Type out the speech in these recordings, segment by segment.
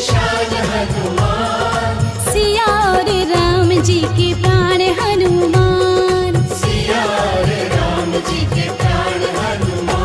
शान हनुमान, सिया और राम जी के प्राण हनुमान, सिया और राम जी के प्राण हनुमान।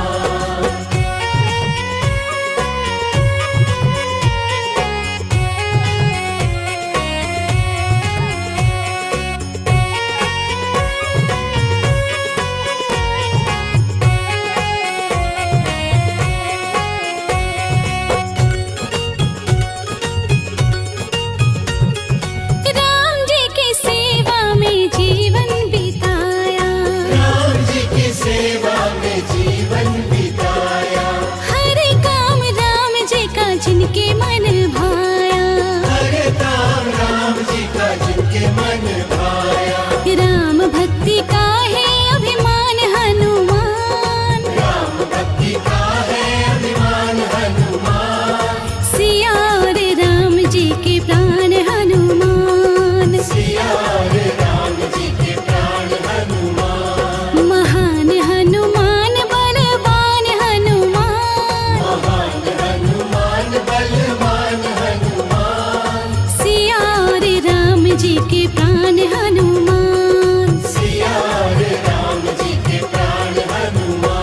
राम जी की सेवा में जीवन बिताया, राम जी की सेवा में जीवन बिताया, हर काम राम जी का जिनके मन भाया, हर काम राम जी का जिनके मन भाया। राम भक्ति का है अभिमान हनुमान, राम भक्ति का है अभिमान हनुमान, सिया और राम जी के प्राण हनुमान, सिया और राम जी के प्राण हनुमान। महान हनुमान बलवान हनुमान, महान हनुमान बलवान हनुमान, सिया और राम जी के प्राण हनुमान, सिया और राम जी के प्राण हनुमान।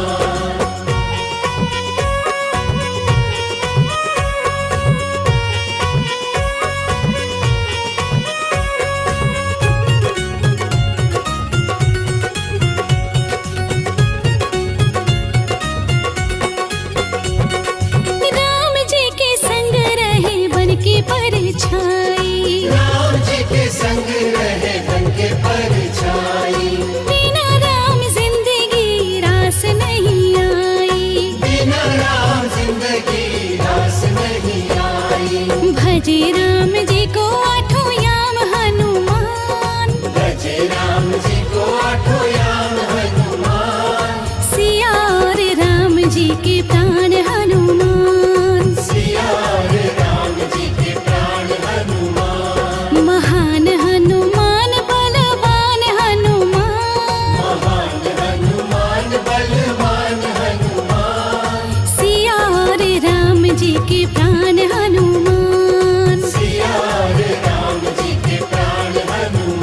राम जी के संग रहे बन के परछाई, राम जी के संग रहे बन के परछाई, बिना राम जिंदगी रास नहीं आई, बिना राम जिंदगी रास नहीं आई। भजे राम जी को आठों याम हनुमान, भजे राम जी को आठों याम हनुमान, सिया और राम जी के प्राण हनुमान, सिया और राम जी के प्राण हनुमान। महान हनुमान बलवान हनुमान, महान हनुमान बलवान हनुमान, सिया और राम जी के प्राण हनुमान, सिया और राम जी के प्राण हनुमान।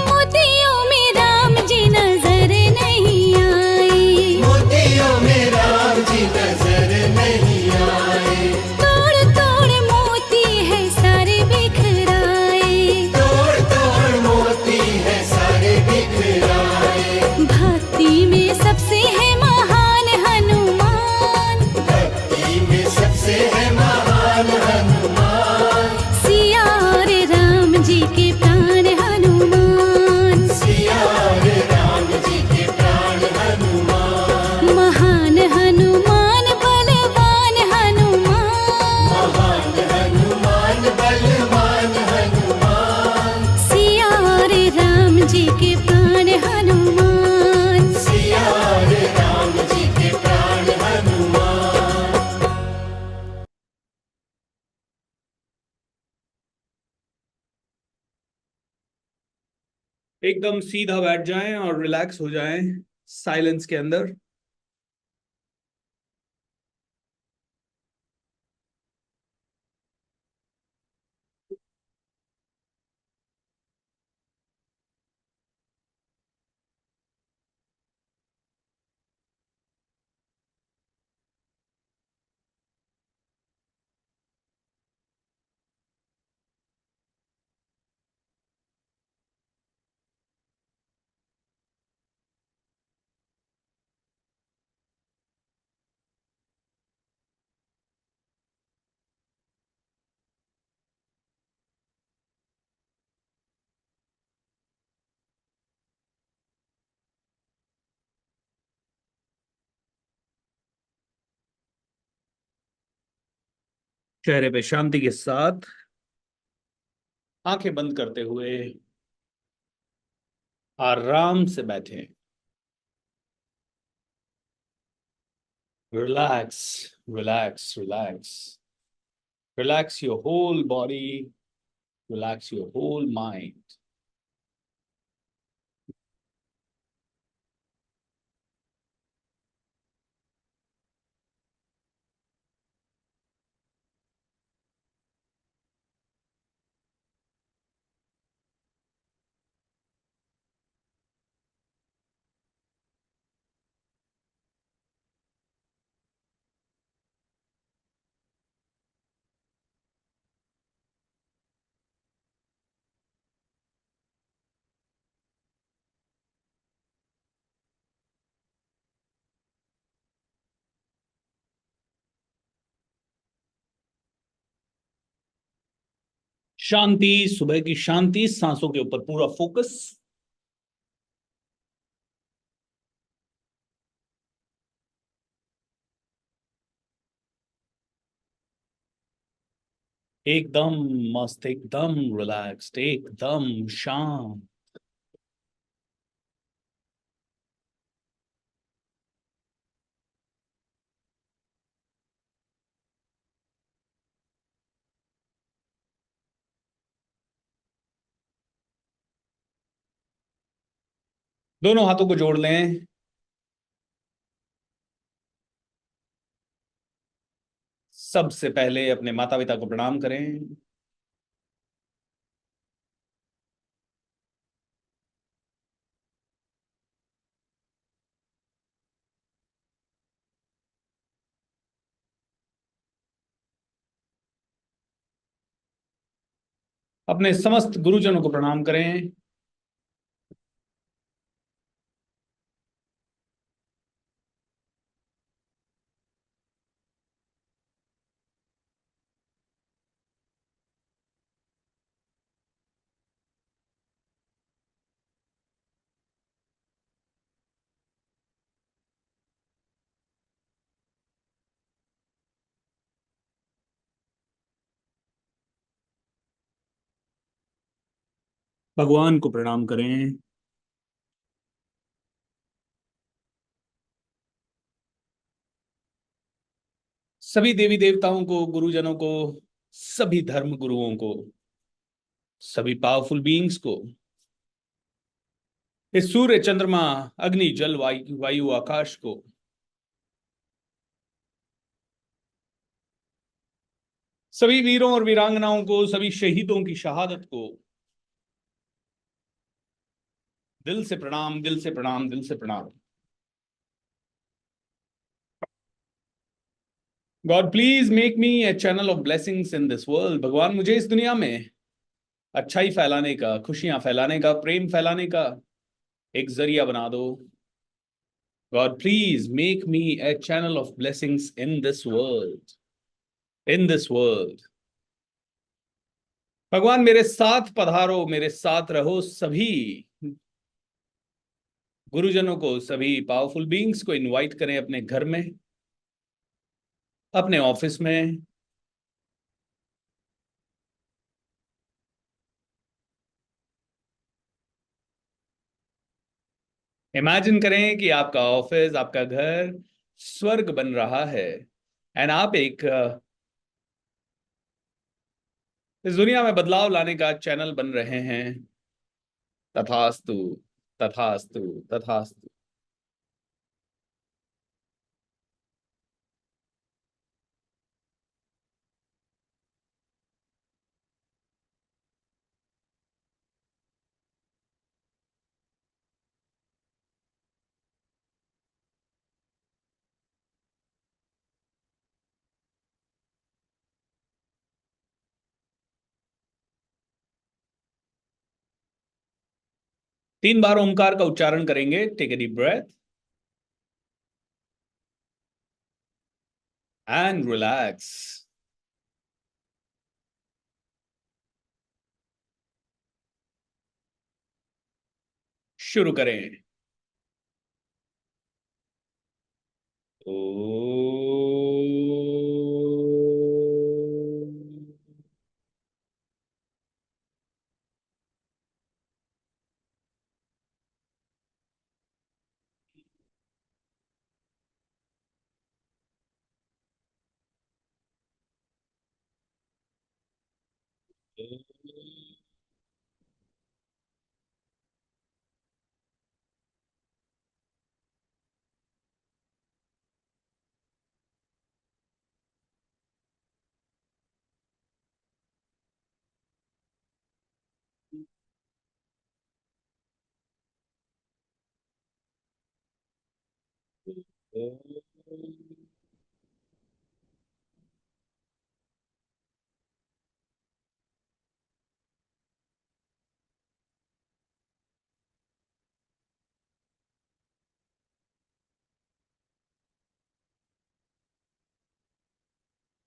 मोतियों में राम जी नजर नहीं आए, मोतियों में राम जी नजर नहीं आए, तोड़ तोड़ मोती है सारे बिखराए, तोड़ तोड़ मोती है सारे बिखराए। भक्ति में सबसे है महान हनुमान, भक्ति में सबसे है महान हनुमान, सिया और राम जी के प्राण हनुमान, सिया और राम जी के प्राण हनुमान। महान हनुमान बलवान हनुमान, महान हनुमान बलवान हनुमान, सिया और राम जी के प्राण हनुमान, सिया और राम जी के प्राण हनुमान। एकदम सीधा बैठ जाएं और रिलैक्स हो जाएं साइलेंस के अंदर। चेहरे पे शांति के साथ आंखें बंद करते हुए आराम से बैठे। Relax, relax, relax. Relax your whole body, relax your whole mind. शांति, सुबह की शांति, सांसों के ऊपर पूरा फोकस। एकदम मस्त, एकदम रिलैक्स्ड, एकदम शांत। दोनों हाथों को जोड़ लें। सबसे पहले अपने माता पिता को प्रणाम करें। अपने समस्त गुरुजनों को प्रणाम करें। भगवान को प्रणाम करें। सभी देवी देवताओं को, गुरुजनों को, सभी धर्म गुरुओं को, सभी पावरफुल बीइंग्स को, इस सूर्य, चंद्रमा, अग्नि, जल, वायु, आकाश को, सभी वीरों और वीरांगनाओं को, सभी शहीदों की शहादत को दिल से प्रणाम, दिल से प्रणाम, दिल से प्रणाम। God please make me A channel of blessings in this world. भगवान मुझे इस दुनिया में अच्छाई फैलाने का, खुशियां फैलाने का, प्रेम फैलाने का एक जरिया बना दो। God please make me A channel of blessings in this world, in this world. भगवान मेरे साथ पधारो, मेरे साथ रहो। सभी गुरुजनों को, सभी पावरफुल बीइंग्स को इनवाइट करें अपने घर में, अपने ऑफिस में। इमेजिन करें कि आपका ऑफिस, आपका घर स्वर्ग बन रहा है, एंड आप एक इस दुनिया में बदलाव लाने का चैनल बन रहे हैं। तथास्तु, तथास्तु, तथास्तु। 3 बार ओमकार का उच्चारण करेंगे। Take a deep breath and relax. शुरू करें। ओ।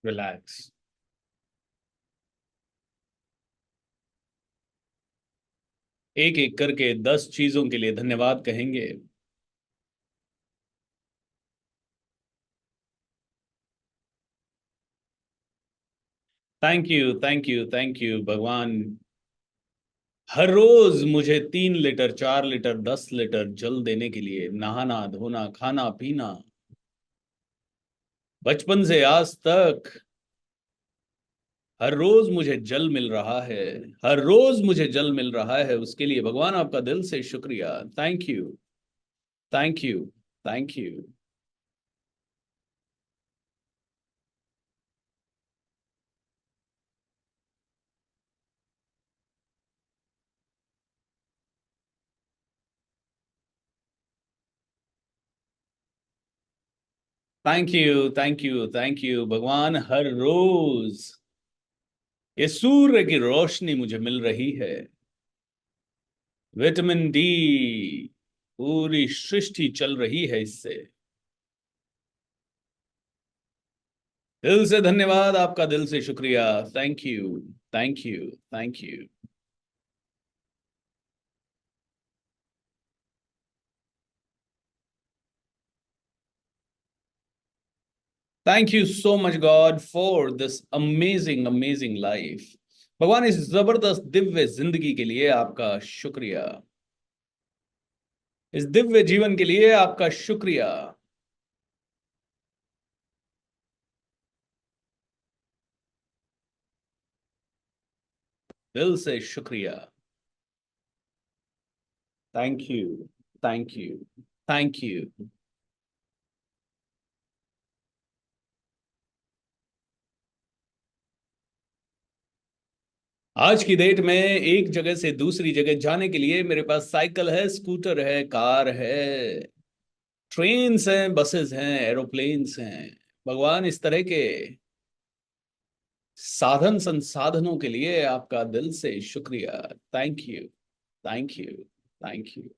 रिलैक्स। एक एक करके 10 चीजों के लिए धन्यवाद कहेंगे। Thank you, thank you, thank you भगवान। हर रोज मुझे 3 लीटर, 4 लीटर, 10 लीटर जल देने के लिए, नहाना धोना खाना पीना, बचपन से आज तक हर रोज मुझे जल मिल रहा है। हर रोज मुझे जल मिल रहा है, उसके लिए भगवान आपका दिल से शुक्रिया। Thank you, thank you, thank you. Thank you, thank you, thank you भगवान। हर रोज ये सूर्य की रोशनी मुझे मिल रही है, विटामिन डी, पूरी सृष्टि चल रही है इससे। दिल से धन्यवाद, आपका दिल से शुक्रिया। Thank you, thank you, thank you. Thank you so much God for this amazing amazing life. भगवान इस जबरदस्त दिव्य जिंदगी के लिए आपका शुक्रिया। इस दिव्य जीवन के लिए आपका शुक्रिया। दिल से शुक्रिया। Thank you, thank you, thank you. आज की डेट में एक जगह से दूसरी जगह जाने के लिए मेरे पास साइकिल है, स्कूटर है, कार है, ट्रेन्स हैं, बसेस हैं, एरोप्लेन्स हैं। भगवान इस तरह के साधन संसाधनों के लिए आपका दिल से शुक्रिया। Thank you, thank you, thank you.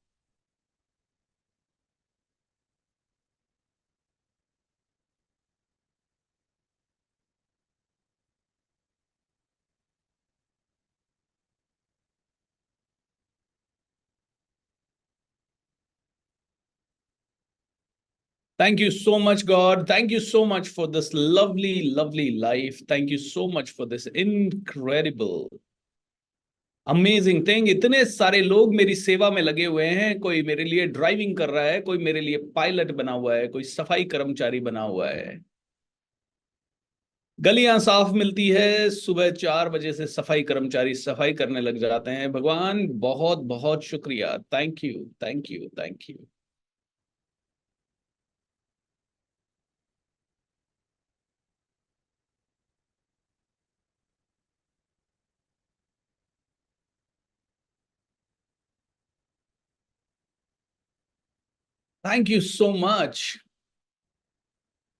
Thank you so much, God. Thank you so much for this lovely, lovely life. Thank you so much for this incredible, amazing thing. इतने सारे लोग मेरी सेवा में लगे हुए हैं। कोई मेरे लिए ड्राइविंग कर रहा है, कोई मेरे लिए पायलट बना हुआ है, कोई सफाई कर्मचारी बना हुआ है। गलियां साफ मिलती है, सुबह 4 बजे से सफाई कर्मचारी सफाई करने लग जाते हैं। भगवान बहुत बहुत शुक्रिया। Thank you, thank you, thank you. Thank you so much.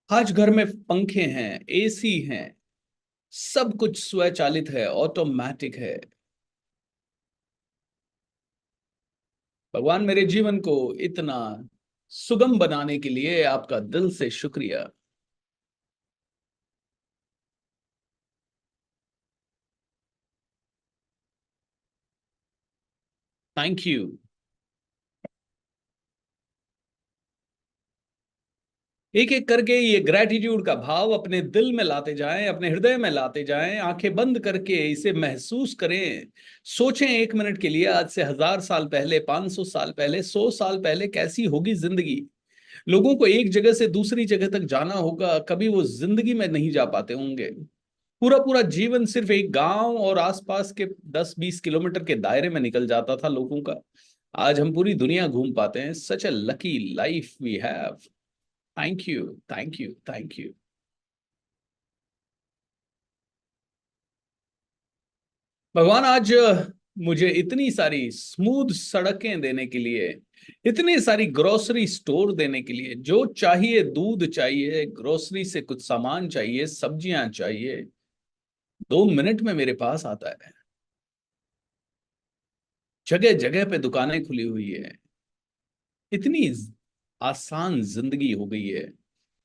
आज घर में पंखे हैं, एसी हैं, सब कुछ स्वचालित है, ऑटोमेटिक है। भगवान मेरे जीवन को इतना सुगम बनाने के लिए आपका दिल से शुक्रिया। Thank you. एक एक करके ये ग्रैटिट्यूड का भाव अपने दिल में लाते जाएं, अपने हृदय में लाते जाएं। आंखें बंद करके इसे महसूस करें। सोचें 1 मिनट के लिए, आज से 1000 साल पहले, 500 साल पहले, 100 साल पहले कैसी होगी जिंदगी। लोगों को एक जगह से दूसरी जगह तक जाना होगा, कभी वो जिंदगी में नहीं जा पाते होंगे। पूरा पूरा जीवन सिर्फ एक गांव और आसपास के 10-20 किलोमीटर के दायरे में निकल जाता था लोगों का। आज हम पूरी दुनिया घूम पाते हैं। Such a lucky life we have. Thank you, thank you, thank you. भगवान आज मुझे इतनी सारी स्मूथ सड़कें देने के लिए, इतनी सारी ग्रोसरी स्टोर देने के लिए, जो चाहिए, दूध चाहिए, ग्रोसरी से कुछ सामान चाहिए, सब्जियां चाहिए, 2 मिनट में मेरे पास आता है। जगह जगह पे दुकानें खुली हुई है। इतनी आसान जिंदगी हो गई है।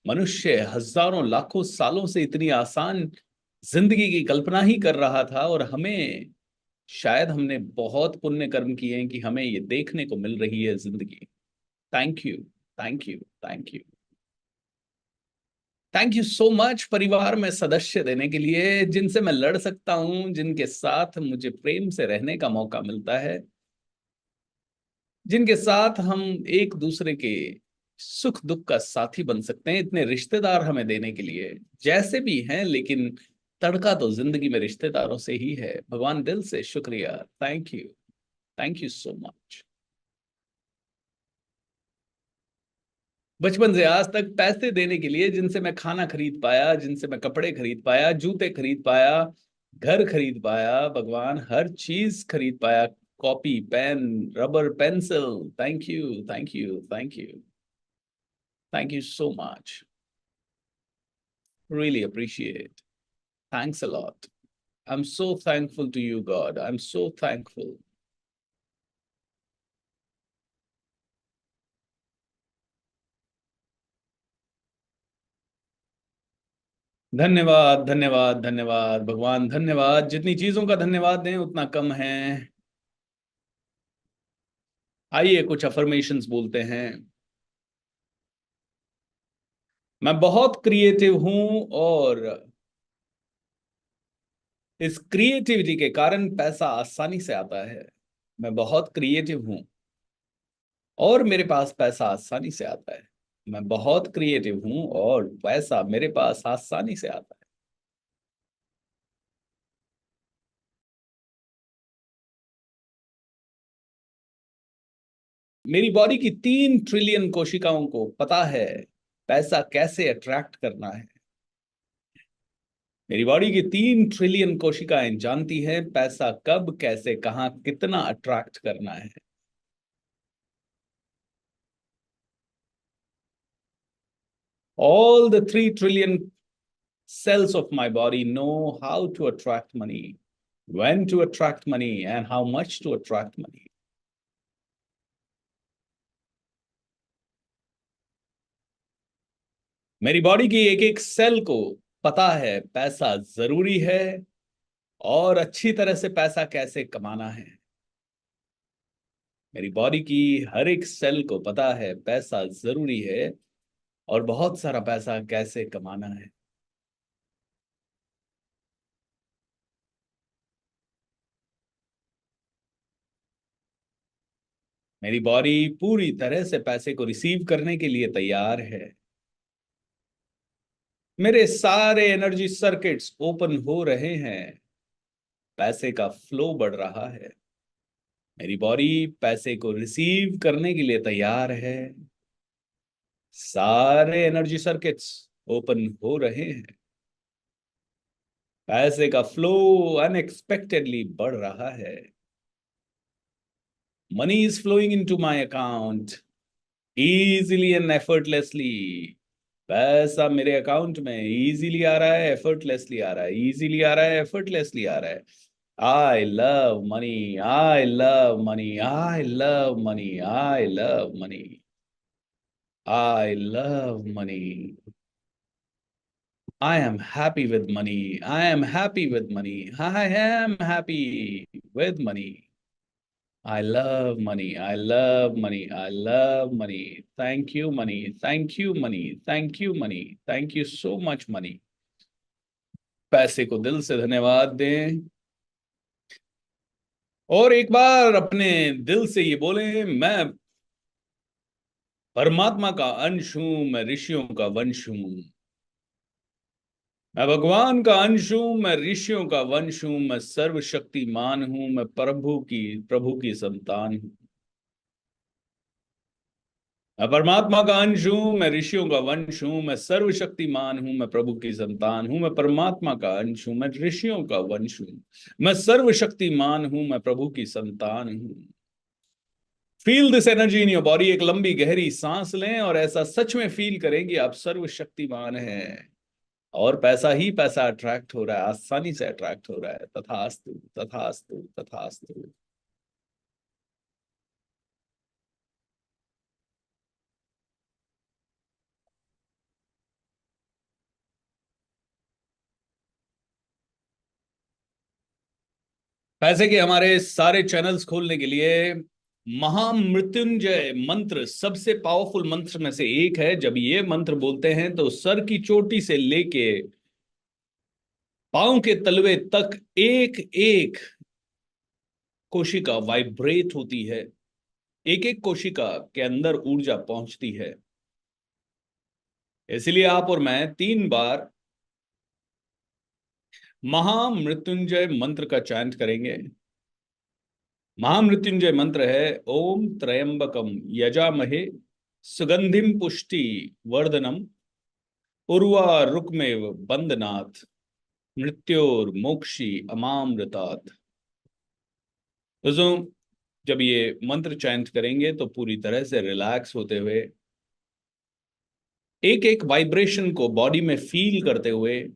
मनुष्य हजारों लाखों सालों से इतनी आसान जिंदगी की कल्पना ही कर रहा था, और हमें, शायद हमने बहुत पुण्य कर्म किए हैं कि हमें ये देखने को मिल रही है जिंदगी। Thank you, thank you, thank you, thank you so much परिवार में सदस्य देने के लिए, जिनसे मैं लड़ सकता हूं, जिनके साथ मुझे प्रेम से रहने का मौका मिलता है, जिनके साथ हम एक दूसरे के सुख दुख का साथी बन सकते हैं। इतने रिश्तेदार हमें देने के लिए, जैसे भी हैं, लेकिन तड़का तो जिंदगी में रिश्तेदारों से ही है। भगवान, दिल से शुक्रिया। Thank you, thank you so much. बचपन से आज तक पैसे देने के लिए, जिनसे मैं खाना खरीद पाया, जिनसे मैं कपड़े खरीद पाया, जूते खरीद पाया, घर खरीद पाया, भगवान हर चीज खरीद पाया, copy, pen, rubber, pencil. Thank you, thank you, thank you, thank you so much. Really appreciate. Thanks a lot. I'm so thankful to you, God. I'm so thankful. धन्यवाद, धन्यवाद, धन्यवाद भगवान, धन्यवाद। जितनी चीजों का धन्यवाद दें उतना कम है। आइए कुछ अफर्मेशंस बोलते हैं। मैं बहुत क्रिएटिव हूं, और इस क्रिएटिविटी के कारण पैसा आसानी से आता है। मैं बहुत क्रिएटिव हूं और मेरे पास पैसा आसानी से आता है। मैं बहुत क्रिएटिव हूं और पैसा मेरे पास आसानी से आता है। मेरी बॉडी की 3 ट्रिलियन कोशिकाओं को पता है पैसा कैसे अट्रैक्ट करना है। मेरी बॉडी की 3 ट्रिलियन कोशिकाएं जानती हैं पैसा कब, कैसे, कहां, कितना अट्रैक्ट करना है। All the 3 trillion cells of my body know how to attract money, when to attract money, and how much to attract money. मेरी बॉडी की एक एक सेल को पता है पैसा जरूरी है और अच्छी तरह से पैसा कैसे कमाना है। मेरी बॉडी की हर एक सेल को पता है पैसा जरूरी है और बहुत सारा पैसा कैसे कमाना है। मेरी बॉडी पूरी तरह से पैसे को रिसीव करने के लिए तैयार है। मेरे सारे एनर्जी सर्किट्स ओपन हो रहे हैं। पैसे का फ्लो बढ़ रहा है। मेरी बॉडी पैसे को रिसीव करने के लिए तैयार है। सारे एनर्जी सर्किट्स ओपन हो रहे हैं। पैसे का फ्लो अनएक्सपेक्टेडली बढ़ रहा है। Money is flowing into my account easily and effortlessly. पैसा मेरे अकाउंट में इजीली आ रहा है, एफर्टलेसली आ रहा है, इजीली आ रहा है, एफर्टलेसली आ रहा है। I love money, I love money, I love money, I love money, I love money. I am happy with money. I am happy with money. I am happy with money. I love money. I love money. I love money. Thank you, money. Thank you, money. Thank you, money. Thank you so much, money. पैसे को दिल से धन्यवाद दें और एक बार अपने दिल से ये बोलें, मैं परमात्मा का अंश हूं, मैं ऋषियों का वंश हूं। मैं भगवान का अंश हूं, मैं ऋषियों का वंश हूं, मैं सर्वशक्तिमान हूं, मैं प्रभु की संतान हूं। मैं परमात्मा का अंश हूं, मैं ऋषियों का वंश हूं, मैं सर्वशक्तिमान हूं, मैं प्रभु की संतान हूं। मैं परमात्मा का अंश हूं, मैं ऋषियों का वंश हूं, मैं सर्वशक्तिमान हूं, मैं प्रभु की संतान हूं। Feel this energy in your body. एक लंबी गहरी सांस लें और ऐसा सच में फील करें कि आप सर्वशक्तिमान हैं और पैसा ही पैसा अट्रैक्ट हो रहा है, आसानी से अट्रैक्ट हो रहा है। तथास्तु, तथास्तु, तथास्तु। पैसे के हमारे सारे चैनल्स खोलने के लिए महामृत्युंजय मंत्र सबसे पावरफुल मंत्र में से एक है। जब ये मंत्र बोलते हैं तो सर की चोटी से लेके पांव के तलवे तक एक एक कोशिका वाइब्रेट होती है। एक एक कोशिका के अंदर ऊर्जा पहुंचती है। इसलिए आप और मैं 3 बार महामृत्युंजय मंत्र का चैंट करेंगे। महामृत्युंजय मंत्र है ओम त्रयंबकम यजामहे सुगंधिम पुष्टि वर्धनम उर्वारुकमेव बंदनाथ मृत्योर्मोक्षी अमामृतात्। दोस्तों, जब ये मंत्र चैंट करेंगे तो पूरी तरह से रिलैक्स होते हुए, एक एक वाइब्रेशन को बॉडी में फील करते हुए,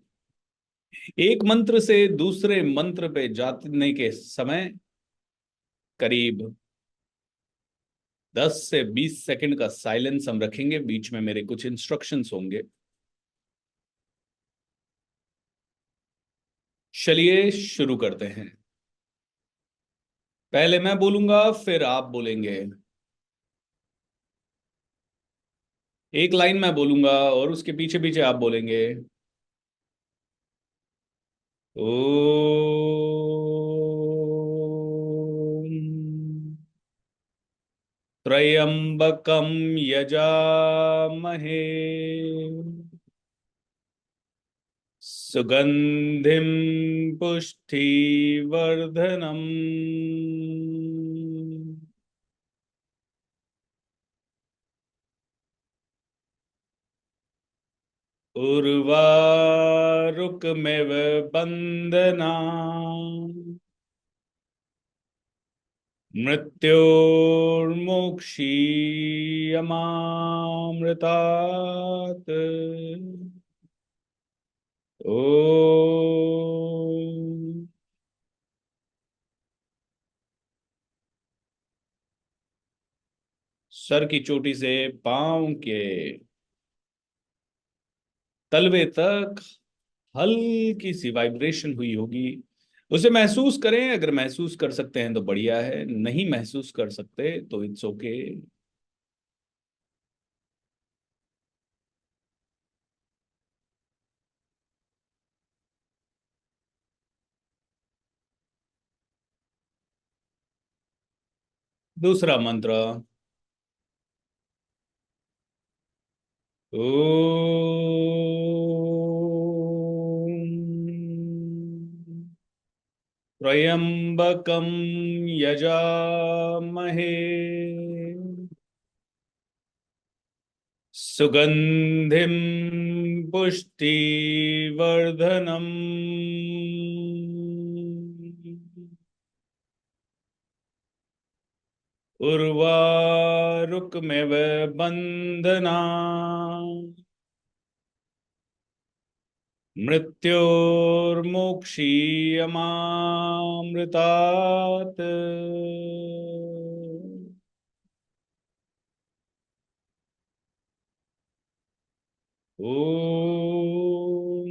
एक मंत्र से दूसरे मंत्र पे जाने के समय करीब 10 से 20 सेकंड का साइलेंस हम रखेंगे। बीच में मेरे कुछ इंस्ट्रक्शंस होंगे। चलिए शुरू करते हैं। पहले मैं बोलूंगा, फिर आप बोलेंगे। एक लाइन मैं बोलूंगा और उसके पीछे पीछे आप बोलेंगे। ओम त्र्यंबकम यजामहे सुगंधिम पुष्टिवर्धनम उर्वारुकमेव बंदना मृत्योर्मुक्षीयमामृतात्। ओ सर की चोटी से पांव के तलवे तक हल्की सी वाइब्रेशन हुई होगी। उसे महसूस करें। अगर महसूस कर सकते हैं तो बढ़िया है, नहीं महसूस कर सकते तो इट्स ओके। दूसरा मंत्र। ओम त्र्यंबकम यजामहे सुगंधिम पुष्टिवर्धनम उर्वारुकमेव बंधना मृत्योर्मुक्षीयमामृतात्। ओम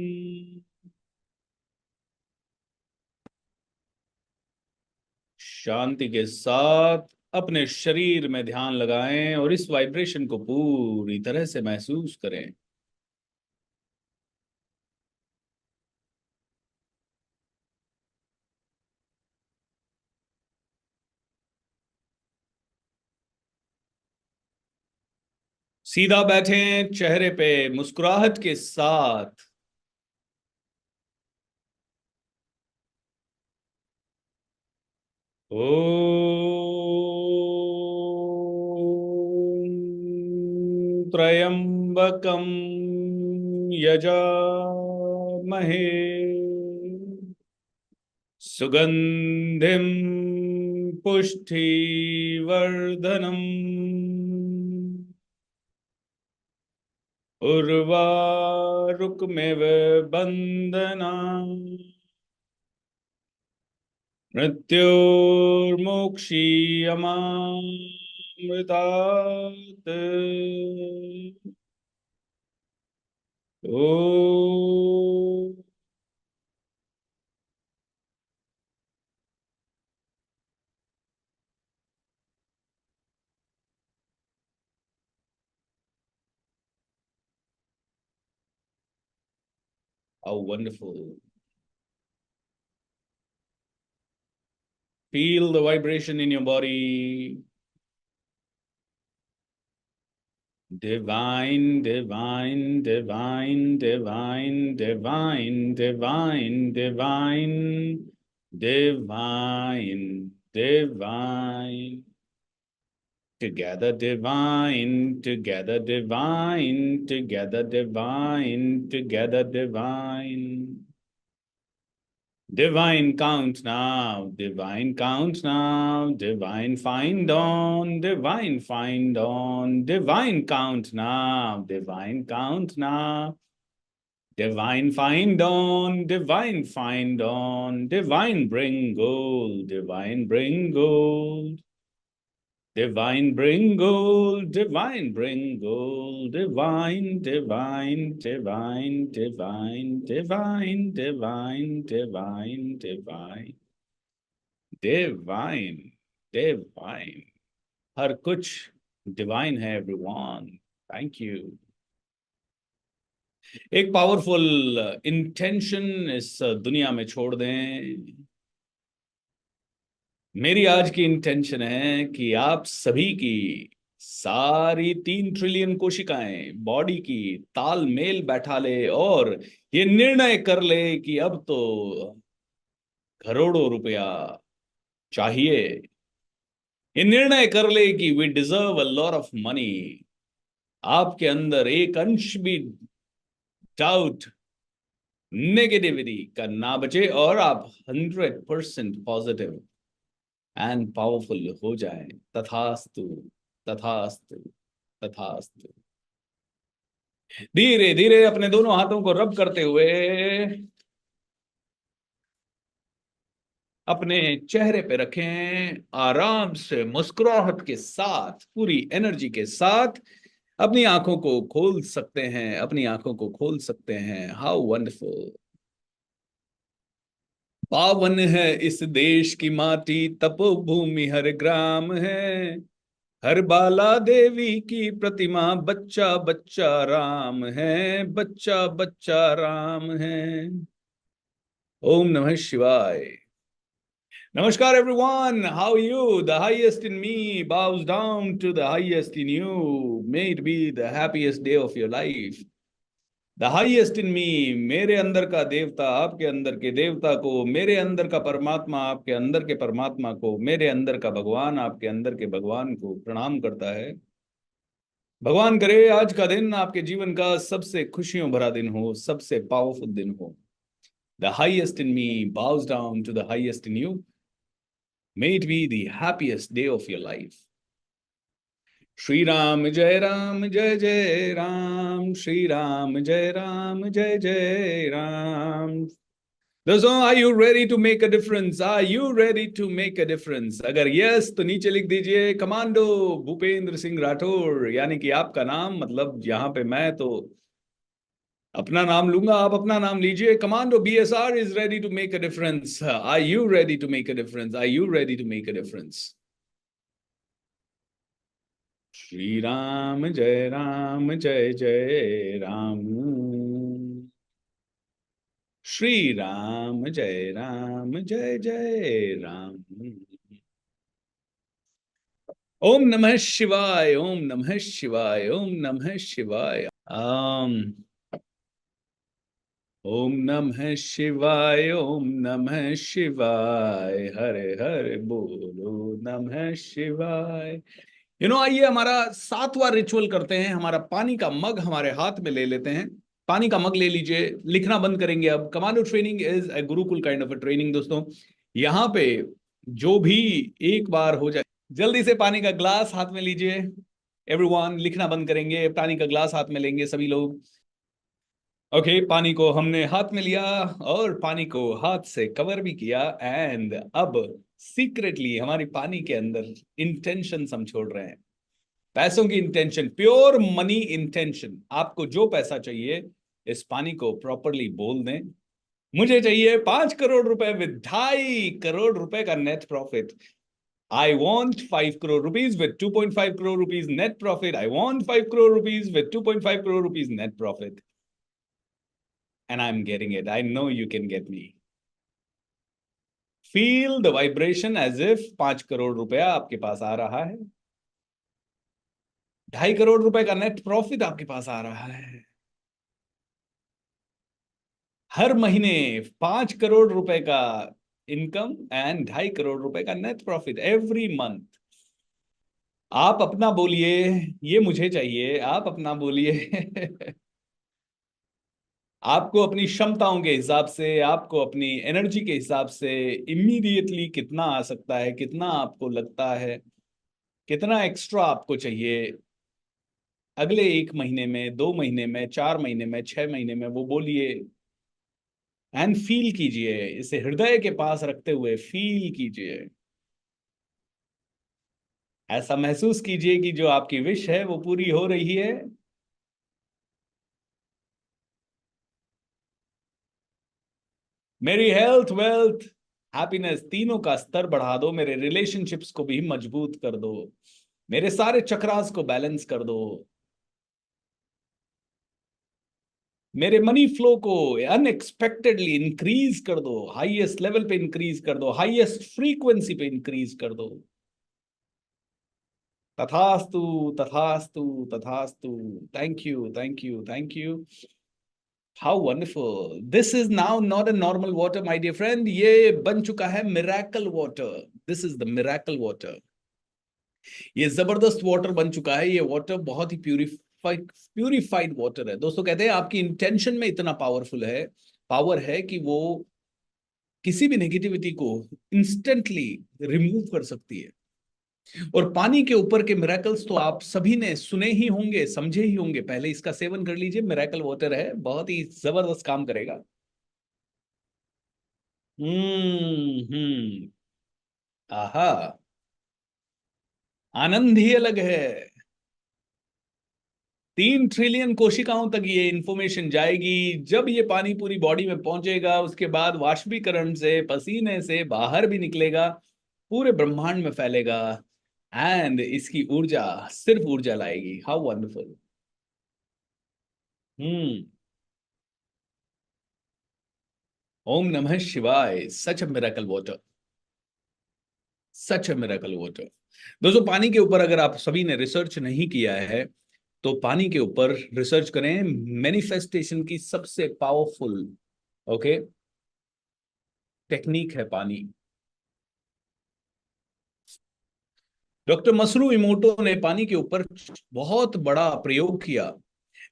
शांति के साथ अपने शरीर में ध्यान लगाएं और इस वाइब्रेशन को पूरी तरह से महसूस करें। सीधा बैठें, चेहरे पे मुस्कुराहट के साथ ॐ त्र्यम्बकं यजामहे सुगन्धिं पुष्टिवर्धनम् उर्वारुकमिव बन्धनान् मृत्योर्मुक्षीयमामृतात् ॐ How wonderful. Feel the vibration in your body. Divine, divine, divine, divine, divine, divine, divine, divine, divine. Together divine, together divine, together divine, together divine. Divine count now, divine count now, divine find on, divine find on, divine count now, divine count now, divine find on, divine find on, divine bring gold, divine bring gold. Divine bring gold, divine bring gold, divine, divine, divine, divine, divine, divine, divine, divine, divine, divine. हर कुछ divine है everyone. Thank you. एक powerful intention इस दुनिया में छोड़ दें. मेरी आज की इंटेंशन है कि आप सभी की सारी 3 ट्रिलियन कोशिकाएं बॉडी की तालमेल बैठा ले और ये निर्णय कर ले कि अब तो करोड़ों रुपया चाहिए. ये निर्णय कर ले कि we deserve a lot of money. आपके अंदर एक अंश भी डाउट, नेगेटिविटी का ना बचे और आप 100% पॉजिटिव एंड पावरफुल हो जाए. तथास्तु, तथास्तु, तथास्तु. धीरे धीरे अपने दोनों हाथों को रब करते हुए अपने चेहरे पे रखें. आराम से मुस्कुराहट के साथ, पूरी एनर्जी के साथ अपनी आंखों को खोल सकते हैं, अपनी आंखों को खोल सकते हैं. How wonderful. पावन है इस देश की माटी, तपोभूमि हर ग्राम है. हर बाला देवी की प्रतिमा, बच्चा बच्चा राम है, बच्चा बच्चा राम है. ओम नमः शिवाय. Namaskar everyone, how are you? The highest in me bows down to the highest in you. May it be the happiest day of your life. The highest in me, मेरे अंदर का देवता आपके अंदर के देवता को, मेरे अंदर का परमात्मा आपके अंदर के परमात्मा को, मेरे अंदर का भगवान आपके अंदर के भगवान को प्रणाम करता है. भगवान करे आज का दिन आपके जीवन का सबसे खुशियों भरा दिन हो, सबसे पावरफुल दिन हो. The highest in me bows down to the highest in you. May it be the happiest day of your life. Shri Ram Jai Ram Jai Jai Ram. Shri Ram Jai Ram Jai Jai Ram. दोस्तों, are you ready to make a difference? Are you ready to make a difference? अगर yes तो नीचे लिख दीजिए commando Bhupendra Singh Rathore, यानी कि आपका नाम, मतलब यहाँ पे मैं तो अपना नाम लूंगा, आप अपना नाम लीजिए. Commando BSR is ready to make a difference. Are you ready to make a difference? Are you ready to make a difference? Shri Ram Jai Ram Jai Jai Ram. Shri Ram Jai Ram Jai Jai Ram. Om Namah Shivaya, Om Namah Shivaya, Om Namah Shivaya. ओम नमः शिवाय, ओम नमः शिवाय, हरे हरे बोलो नमः शिवाय। आइए हमारा 7वां ritual करते हैं। हमारा पानी का मग हमारे हाथ में ले लेते हैं। पानी का मग ले लीजिए, लिखना बंद करेंगे। अब commando training is a Gurukul kind of a training दोस्तों। यहाँ पे जो भी एक बार हो जाए, जल्दी से पानी का ग्लास हाथ में लीजिए। एवरीवन लिखना बंद करेंगे, पानी का ग्लास हाथ में लेंगे सभी लोग। ओके, पानी को हमने हाथ में लिया और पानी को हाथ से कवर भी किया। एंड अब सीक्रेटली हमारी पानी के अंदर इंटेंशन हम छोड़ रहे हैं। पैसों की इंटेंशन, प्योर मनी इंटेंशन। आपको जो पैसा चाहिए इस पानी को प्रॉपरली बोल दें। मुझे चाहिए 5 करोड़ रुपए विद 2.5 करोड़ रुपए का net profit. I want 5 crore rupees with 2.5 crore rupees net profit. I want 5 crore rupees with 2.5 crore rupees net profit. And I'm getting it. I know you can get me. Feel the vibration as if 5 crore रुपया आपके पास आ रहा है। 2.5 करोड़ रुपए का net profit आपके पास आ रहा है। हर महीने 5 करोड़ रुपए का इनकम एंड 2.5 करोड़ रुपए का नेट प्रॉफिट एवरी मंथ। आप अपना बोलिए, ये मुझे चाहिए। आप अपना बोलिए। आपको अपनी क्षमताओं के हिसाब से, आपको अपनी एनर्जी के हिसाब से इमीडिएटली कितना आ सकता है, कितना आपको लगता है, कितना एक्स्ट्रा आपको चाहिए अगले 1 महीने में, 2 महीने में, 4 महीने में, 6 महीने में, वो बोलिए। एंड फील कीजिए, इसे हृदय के पास रखते हुए फील कीजिए। ऐसा महसूस कीजिए कि जो आपकी विश है वो पूरी हो रही है। मेरी हेल्थ, वेल्थ, हैप्पीनेस तीनों का स्तर बढ़ा दो। मेरे रिलेशनशिप्स को भी मजबूत कर दो। मेरे सारे चक्रास को बैलेंस कर दो। मेरे मनी फ्लो को अनएक्सपेक्टेडली इंक्रीज कर दो। हाईएस्ट लेवल पे इंक्रीज कर दो। हाईएस्ट फ्रीक्वेंसी पे इंक्रीज कर दो। तथास्तु, तथास्तु, तथास्तु। Thank you, thank you, thank you. How wonderful. This is now not a normal water, my dear friend. ये बन चुका है miracle water. This is the miracle water. ये जबरदस्त वाटर बन चुका है। ये वाटर बहुत ही प्यूरिफाइड वाटर है दोस्तों। कहते हैं आपकी इंटेंशन में इतना पावर है कि वो किसी भी नेगेटिविटी को इंस्टेंटली रिमूव कर सकती है। और पानी के ऊपर के मिरेकल्स तो आप सभी ने सुने ही होंगे, समझे ही होंगे। पहले इसका सेवन कर लीजिए, मिरेकल वाटर है, बहुत ही जबरदस्त काम करेगा। हम्म। आहा, आनंद ही अलग है। 3 ट्रिलियन कोशिकाओं तक ये इंफॉर्मेशन जाएगी। जब ये पानी पूरी बॉडी में पहुंचेगा, उसके बाद वाष्पीकरण से, पसीने से बाहर भी निकलेगा, पूरे ब्रह्मांड में फैलेगा। एंड इसकी ऊर्जा सिर्फ ऊर्जा लाएगी। How wonderful. हम्म। ओम नमः शिवाय। Such a miracle water, such a miracle water. दोस्तों, पानी के ऊपर अगर आप सभी ने रिसर्च नहीं किया है तो पानी के ऊपर रिसर्च करें। मैनिफेस्टेशन की सबसे पावरफुल ओके टेक्निक है पानी। डॉक्टर मसरू इमोटो ने पानी के ऊपर बहुत बड़ा प्रयोग किया।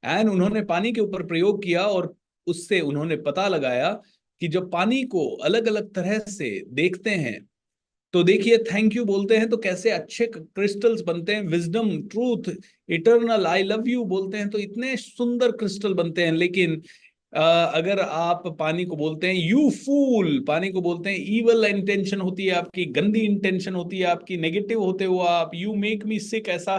एंड उन्होंने पानी के ऊपर प्रयोग किया और उससे उन्होंने पता लगाया कि जब पानी को अलग अलग तरह से देखते हैं तो देखिए, थैंक यू बोलते हैं तो कैसे अच्छे क्रिस्टल्स बनते हैं। Wisdom, truth, eternal, I love you बोलते हैं तो इतने सुंदर क्रिस्टल बनते हैं। लेकिन अगर आप पानी को बोलते हैं यू फूल, पानी को बोलते हैं ईवल इंटेंशन होती है आपकी, गंदी इंटेंशन होती है आपकी, नेगेटिव होते हो आप, यू मेक मी सिक, ऐसा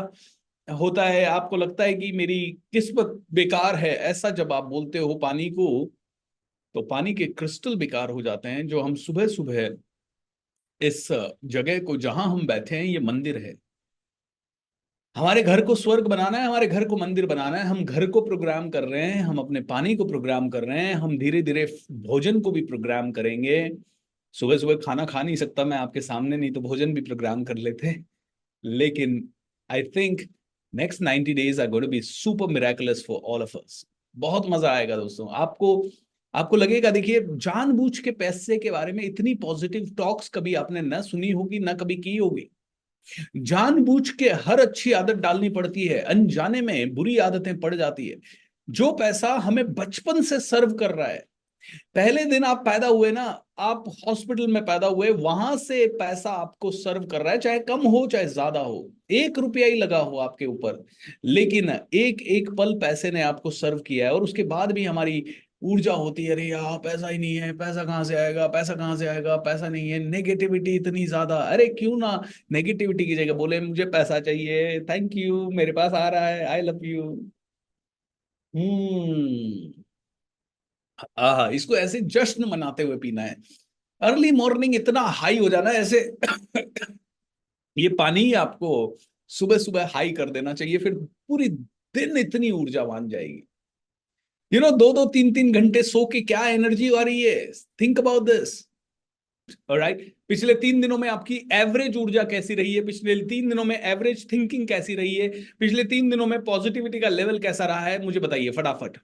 होता है, आपको लगता है कि मेरी किस्मत बेकार है, ऐसा जब आप बोलते हो पानी को, तो पानी के क्रिस्टल बेकार हो जाते हैं। जो हम सुबह सुबह इस जगह को, जहां हम बैठे हैं, ये मंदिर है। हमारे घर को स्वर्ग बनाना है, हमारे घर को मंदिर बनाना है। हम घर को प्रोग्राम कर रहे हैं, हम अपने पानी को प्रोग्राम कर रहे हैं, हम धीरे धीरे भोजन को भी प्रोग्राम करेंगे। सुबह सुबह खाना खा नहीं सकता मैं आपके सामने, नहीं तो भोजन भी प्रोग्राम कर लेते। लेकिन I think next 90 days are going to be super miraculous for all of us. बहुत मजा आएगा दोस्तों। आपको आपको लगेगा, देखिए जानबूझ के पैसे के बारे में इतनी पॉजिटिव टॉक्स कभी आपने ना सुनी होगी ना कभी की होगी। जानबूझ के हर अच्छी आदत डालनी पड़ती है, अनजाने में बुरी आदतें पड़ जाती है। जो पैसा हमें बचपन से सर्व कर रहा है, पहले दिन आप पैदा हुए ना, आप हॉस्पिटल में पैदा हुए, वहां से पैसा आपको सर्व कर रहा है, चाहे कम हो चाहे ज्यादा हो, 1 रुपया ही लगा हो आपके ऊपर, लेकिन एक एक पल पैसे ने आपको सर्व किया है। और उसके बाद भी हमारी ऊर्जा होती है, अरे यार पैसा ही नहीं है, पैसा कहाँ से आएगा, पैसा कहाँ से आएगा, पैसा नहीं है, नेगेटिविटी इतनी ज्यादा। अरे क्यों ना नेगेटिविटी की जगह बोले मुझे पैसा चाहिए, थैंक यू मेरे पास आ रहा है, आई लव यू। आहा, इसको ऐसे जश्न मनाते हुए पीना है। अर्ली मॉर्निंग इतना हाई हो जाना है ऐसे ये पानी ही आपको सुबह सुबह हाई कर देना चाहिए, फिर पूरी दिन इतनी ऊर्जावान जाएगी। दो दो तीन तीन घंटे सो के क्या एनर्जी आ रही है, थिंक अबाउट दिस। ऑलराइट, पिछले 3 दिनों में आपकी एवरेज ऊर्जा कैसी रही है, पिछले 3 दिनों में एवरेज थिंकिंग कैसी रही है, पिछले 3 दिनों में पॉजिटिविटी का लेवल कैसा रहा है, मुझे बताइए फटाफट।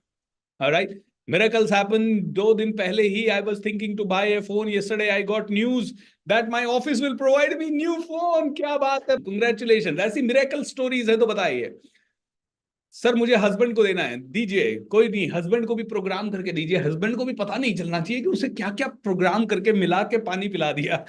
Alright, miracles happen। 2 दिन पहले ही I was thinking to buy a phone, yesterday I got news that my office will provide me new phone। क्या बात है, congratulations। ऐसी मिरेकल स्टोरीज है तो बताइए। सर मुझे हस्बैंड को देना है, दीजिए, कोई नहीं, हस्बैंड को भी प्रोग्राम करके दीजिए। हस्बैंड को भी पता नहीं चलना चाहिए कि उसे क्या क्या प्रोग्राम करके मिला के पानी पिला दिया।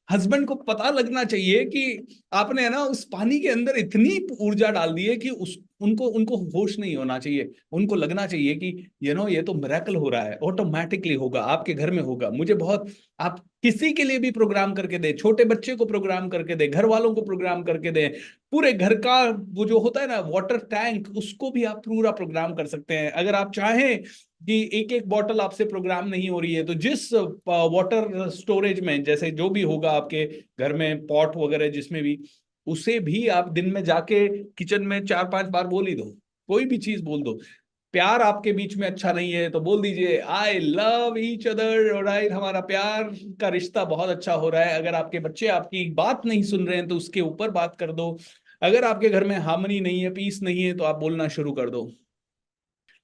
हस्बैंड को पता लगना चाहिए कि आपने है ना उस पानी के अंदर इतनी ऊर्जा डाल दी है कि उस उनको उनको होश नहीं होना चाहिए, उनको लगना चाहिए कि ये तो मिरेकल हो रहा है, ऑटोमेटिकली होगा, आपके घर में होगा। मुझे बहुत, आप किसी के लिए भी प्रोग्राम करके दे, छोटे बच्चे को प्रोग्राम करके दे, घर वालों को प्रोग्राम करके दे, पूरे घर का वो जो होता है ना वाटर टैंक, उसको भी आप पूरा प्रोग्राम कर सकते हैं। अगर आप चाहें कि एक एक बॉटल आपसे प्रोग्राम नहीं हो रही है, तो जिस वाटर स्टोरेज में, जैसे जो भी होगा आपके घर में पॉट वगैरह जिसमें भी, उसे भी आप दिन में जाके किचन में 4-5 बार बोल ही दो, कोई भी चीज बोल दो। प्यार आपके बीच में अच्छा नहीं है तो बोल दीजिए I love each other. Right, हमारा प्यार का रिश्ता बहुत अच्छा हो रहा है। अगर आपके बच्चे आपकी बात नहीं सुन रहे हैं तो उसके ऊपर बात कर दो। अगर आपके घर में हार्मनी नहीं है, पीस नहीं है, तो आप बोलना शुरू कर दो।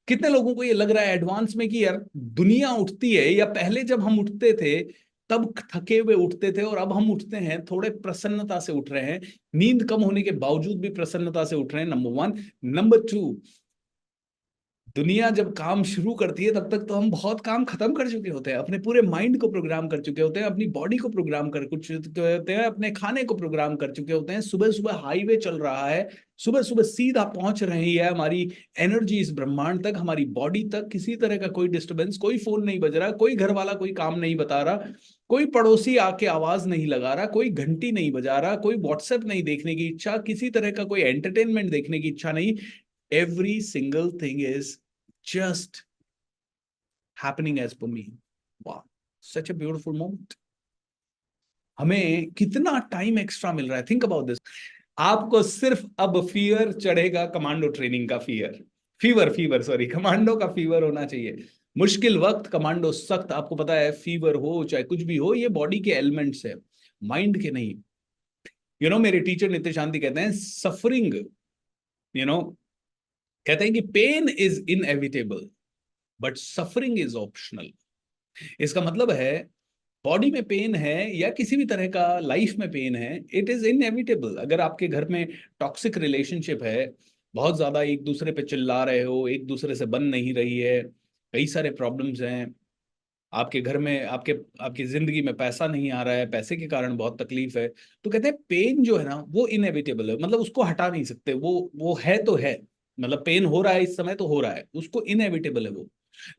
कितने लोगों को ये लग रहा है एडवांस में कि यार दुनिया उठती है, या पहले जब हम उठते थे तब थके हुए उठते थे, और अब हम उठते हैं थोड़े प्रसन्नता से उठ रहे हैं, नींद कम होने के बावजूद भी प्रसन्नता से उठ रहे हैं, नंबर 1। नंबर 2, दुनिया जब काम शुरू करती है तब तक तो हम बहुत काम खत्म कर चुके होते हैं, अपने पूरे माइंड को प्रोग्राम कर चुके होते हैं, अपनी बॉडी को प्रोग्राम कर चुके होते हैं, अपने खाने को प्रोग्राम कर चुके होते हैं। सुबह सुबह हाईवे चल रहा है, सुबह सुबह सीधा पहुंच रही है हमारी एनर्जी इस ब्रह्मांड तक, हमारी बॉडी तक। किसी तरह का कोई डिस्टर्बेंस, कोई फोन नहीं बज रहा, कोई घर वाला कोई काम नहीं बता रहा, कोई पड़ोसी आके आवाज नहीं लगा रहा, कोई घंटी नहीं बजा रहा, कोई व्हाट्सएप नहीं देखने की इच्छा, किसी तरह का कोई एंटरटेनमेंट देखने की इच्छा नहीं। Every single thing is just happening as per me। Wow, such a beautiful moment। हमें कितना टाइम एक्स्ट्रा मिल रहा है, थिंक अबाउट दिस। आपको सिर्फ अब फियर चढ़ेगा, कमांडो ट्रेनिंग का फीवर सॉरी, कमांडो का फीवर होना चाहिए। मुश्किल वक्त कमांडो सख्त, आपको पता है फीवर हो चाहे कुछ भी हो, ये बॉडी के एलिमेंट्स है, माइंड के नहीं। मेरे टीचर नित्य शांति कहते हैं सफरिंग, कहते हैं कि pain is inevitable but suffering is optional. इसका मतलब है बॉडी में पेन है या किसी भी तरह का लाइफ में पेन है, इट इज इनएविटेबल। अगर आपके घर में टॉक्सिक रिलेशनशिप है, बहुत ज्यादा एक दूसरे पे चिल्ला रहे हो, एक दूसरे से बन नहीं रही है, कई सारे प्रॉब्लम्स हैं आपके घर में, आपके आपकी जिंदगी में पैसा नहीं आ रहा है, पैसे के कारण बहुत तकलीफ है, तो कहते हैं पेन जो है ना वो इनएविटेबल है, मतलब उसको हटा नहीं सकते, वो है तो है, मतलब पेन हो रहा है इस समय तो हो रहा है, उसको इनएविटेबल है वो।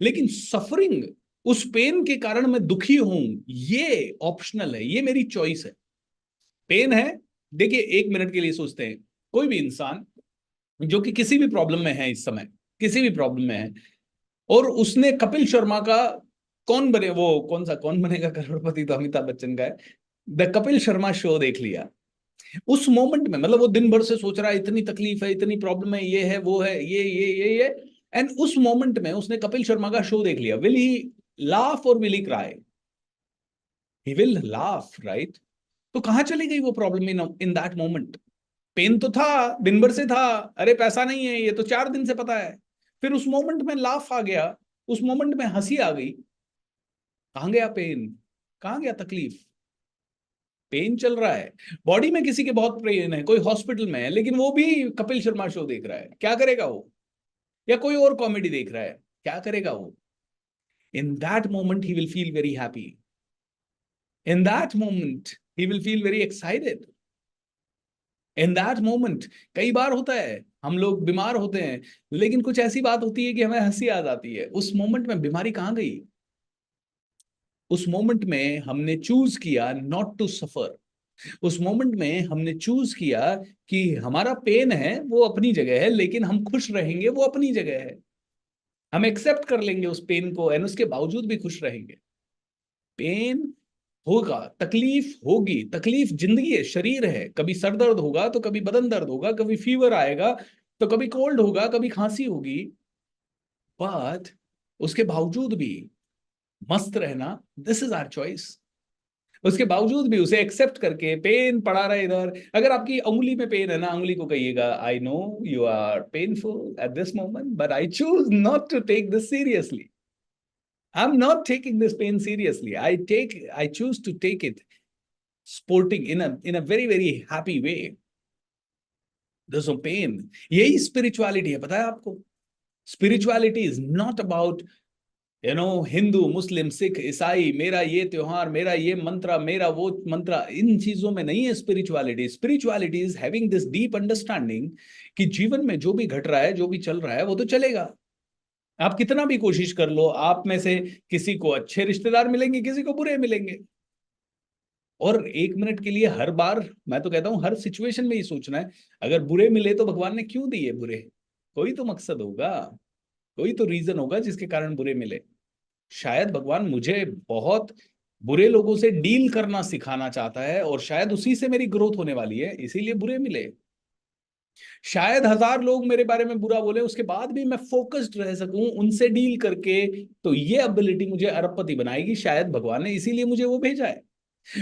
लेकिन सफरिंग, उस पेन के कारण मैं दुखी हूं, ये ऑप्शनल है, ये मेरी चॉइस है। पेन है, देखिए 1 मिनट के लिए सोचते हैं, कोई भी इंसान जो कि किसी भी प्रॉब्लम में है इस समय, किसी भी प्रॉब्लम में है, और उसने कपिल शर्मा का कौन बने, वो कौन बनेगा करोड़पति, तो अमिताभ बच्चन का है, द कपिल शर्मा शो देख लिया। उस मोमेंट में, मतलब वो दिन भर से सोच रहा है इतनी तकलीफ है, इतनी प्रॉब्लम है, ये है वो है, ये एंड उस मोमेंट में उसने कपिल शर्मा का शो देख लिया। विल ही लाफ और will he cry? He will laugh, right? तो कहां चली गई वो problem in that moment? Pain तो था, दिन भर से था, अरे पैसा नहीं है, ये तो 4 दिन से पता है। फिर उस मोमेंट में लाफ आ गया, उस मोमेंट में हंसी आ गई, कहां गया पेन, कहां गया तकलीफ? पेन चल रहा है बॉडी में, किसी के बहुत पेन है, कोई हॉस्पिटल में है, लेकिन वो भी कपिल शर्मा शो देख रहा है, क्या करेगा वो? या कोई और कॉमेडी देख रहा है, क्या करेगा वो? इन that moment he will feel very happy, in that moment he will feel very excited, in that moment. कई बार होता है हम लोग बीमार होते हैं, लेकिन कुछ ऐसी बात होती है कि हमें हंसी आ जाती है। उस मोमेंट में बीमारी कहां गई? उस मोमेंट में हमने चूज किया नॉट टू सफर। उस मोमेंट में हमने चूज किया कि हमारा पेन है वो अपनी जगह है, लेकिन हम खुश रहेंगे वो अपनी जगह है। हम एक्सेप्ट कर लेंगे उस पेन को एंड उसके बावजूद भी खुश रहेंगे। पेन होगा, तकलीफ होगी, तकलीफ जिंदगी है, शरीर है। कभी सर दर्द होगा तो कभी बदन दर्द होगा, कभी फीवर आएगा तो कभी कोल्ड होगा, कभी खांसी होगी। बट उसके बावजूद भी मस्त रहना, दिस इज आवर चॉइस। उसके बावजूद भी उसे एक्सेप्ट करके, पेन पड़ा रहा इधर, अगर आपकी उंगली में पेन है ना, उंगली को कहिएगा I know you are painful at this moment, but I choose not to take this seriously. I'm not taking this pain seriously. I choose to take it sporting in a very, very happy way. There's no pain. यही spirituality है, पता है आपको? Spirituality is not about, Hindu, मुस्लिम, सिख, ईसाई, मेरा ये त्योहार, मेरा ये मंत्र, मेरा वो मंत्र, इन चीजों में नहीं है spirituality. Spirituality is having this deep understanding कि जीवन में जो भी घट रहा है, जो भी चल रहा है, वो तो चलेगा। आप कितना भी कोशिश कर लो, आप में से किसी को अच्छे रिश्तेदार मिलेंगे, किसी को बुरे मिलेंगे। और एक मिनट के लिए हर बार, मैं तो कहता हूं हर सिचुएशन में ये सोचना है, अगर बुरे मिले तो भगवान ने क्यों दिए बुरे? कोई तो मकसद होगा, कोई तो रीजन होगा जिसके कारण बुरे मिले। शायद भगवान मुझे बहुत बुरे लोगों से डील करना सिखाना चाहता है, और शायद उसी से मेरी ग्रोथ होने वाली है, इसीलिए बुरे मिले। शायद 1000 लोग मेरे बारे में बुरा बोले, उसके बाद भी मैं फोकस्ड रह सकूं उनसे डील करके, तो ये एबिलिटी मुझे अरबपति बनाएगी। शायद भगवान ने इसीलिए मुझे वो भेजा है।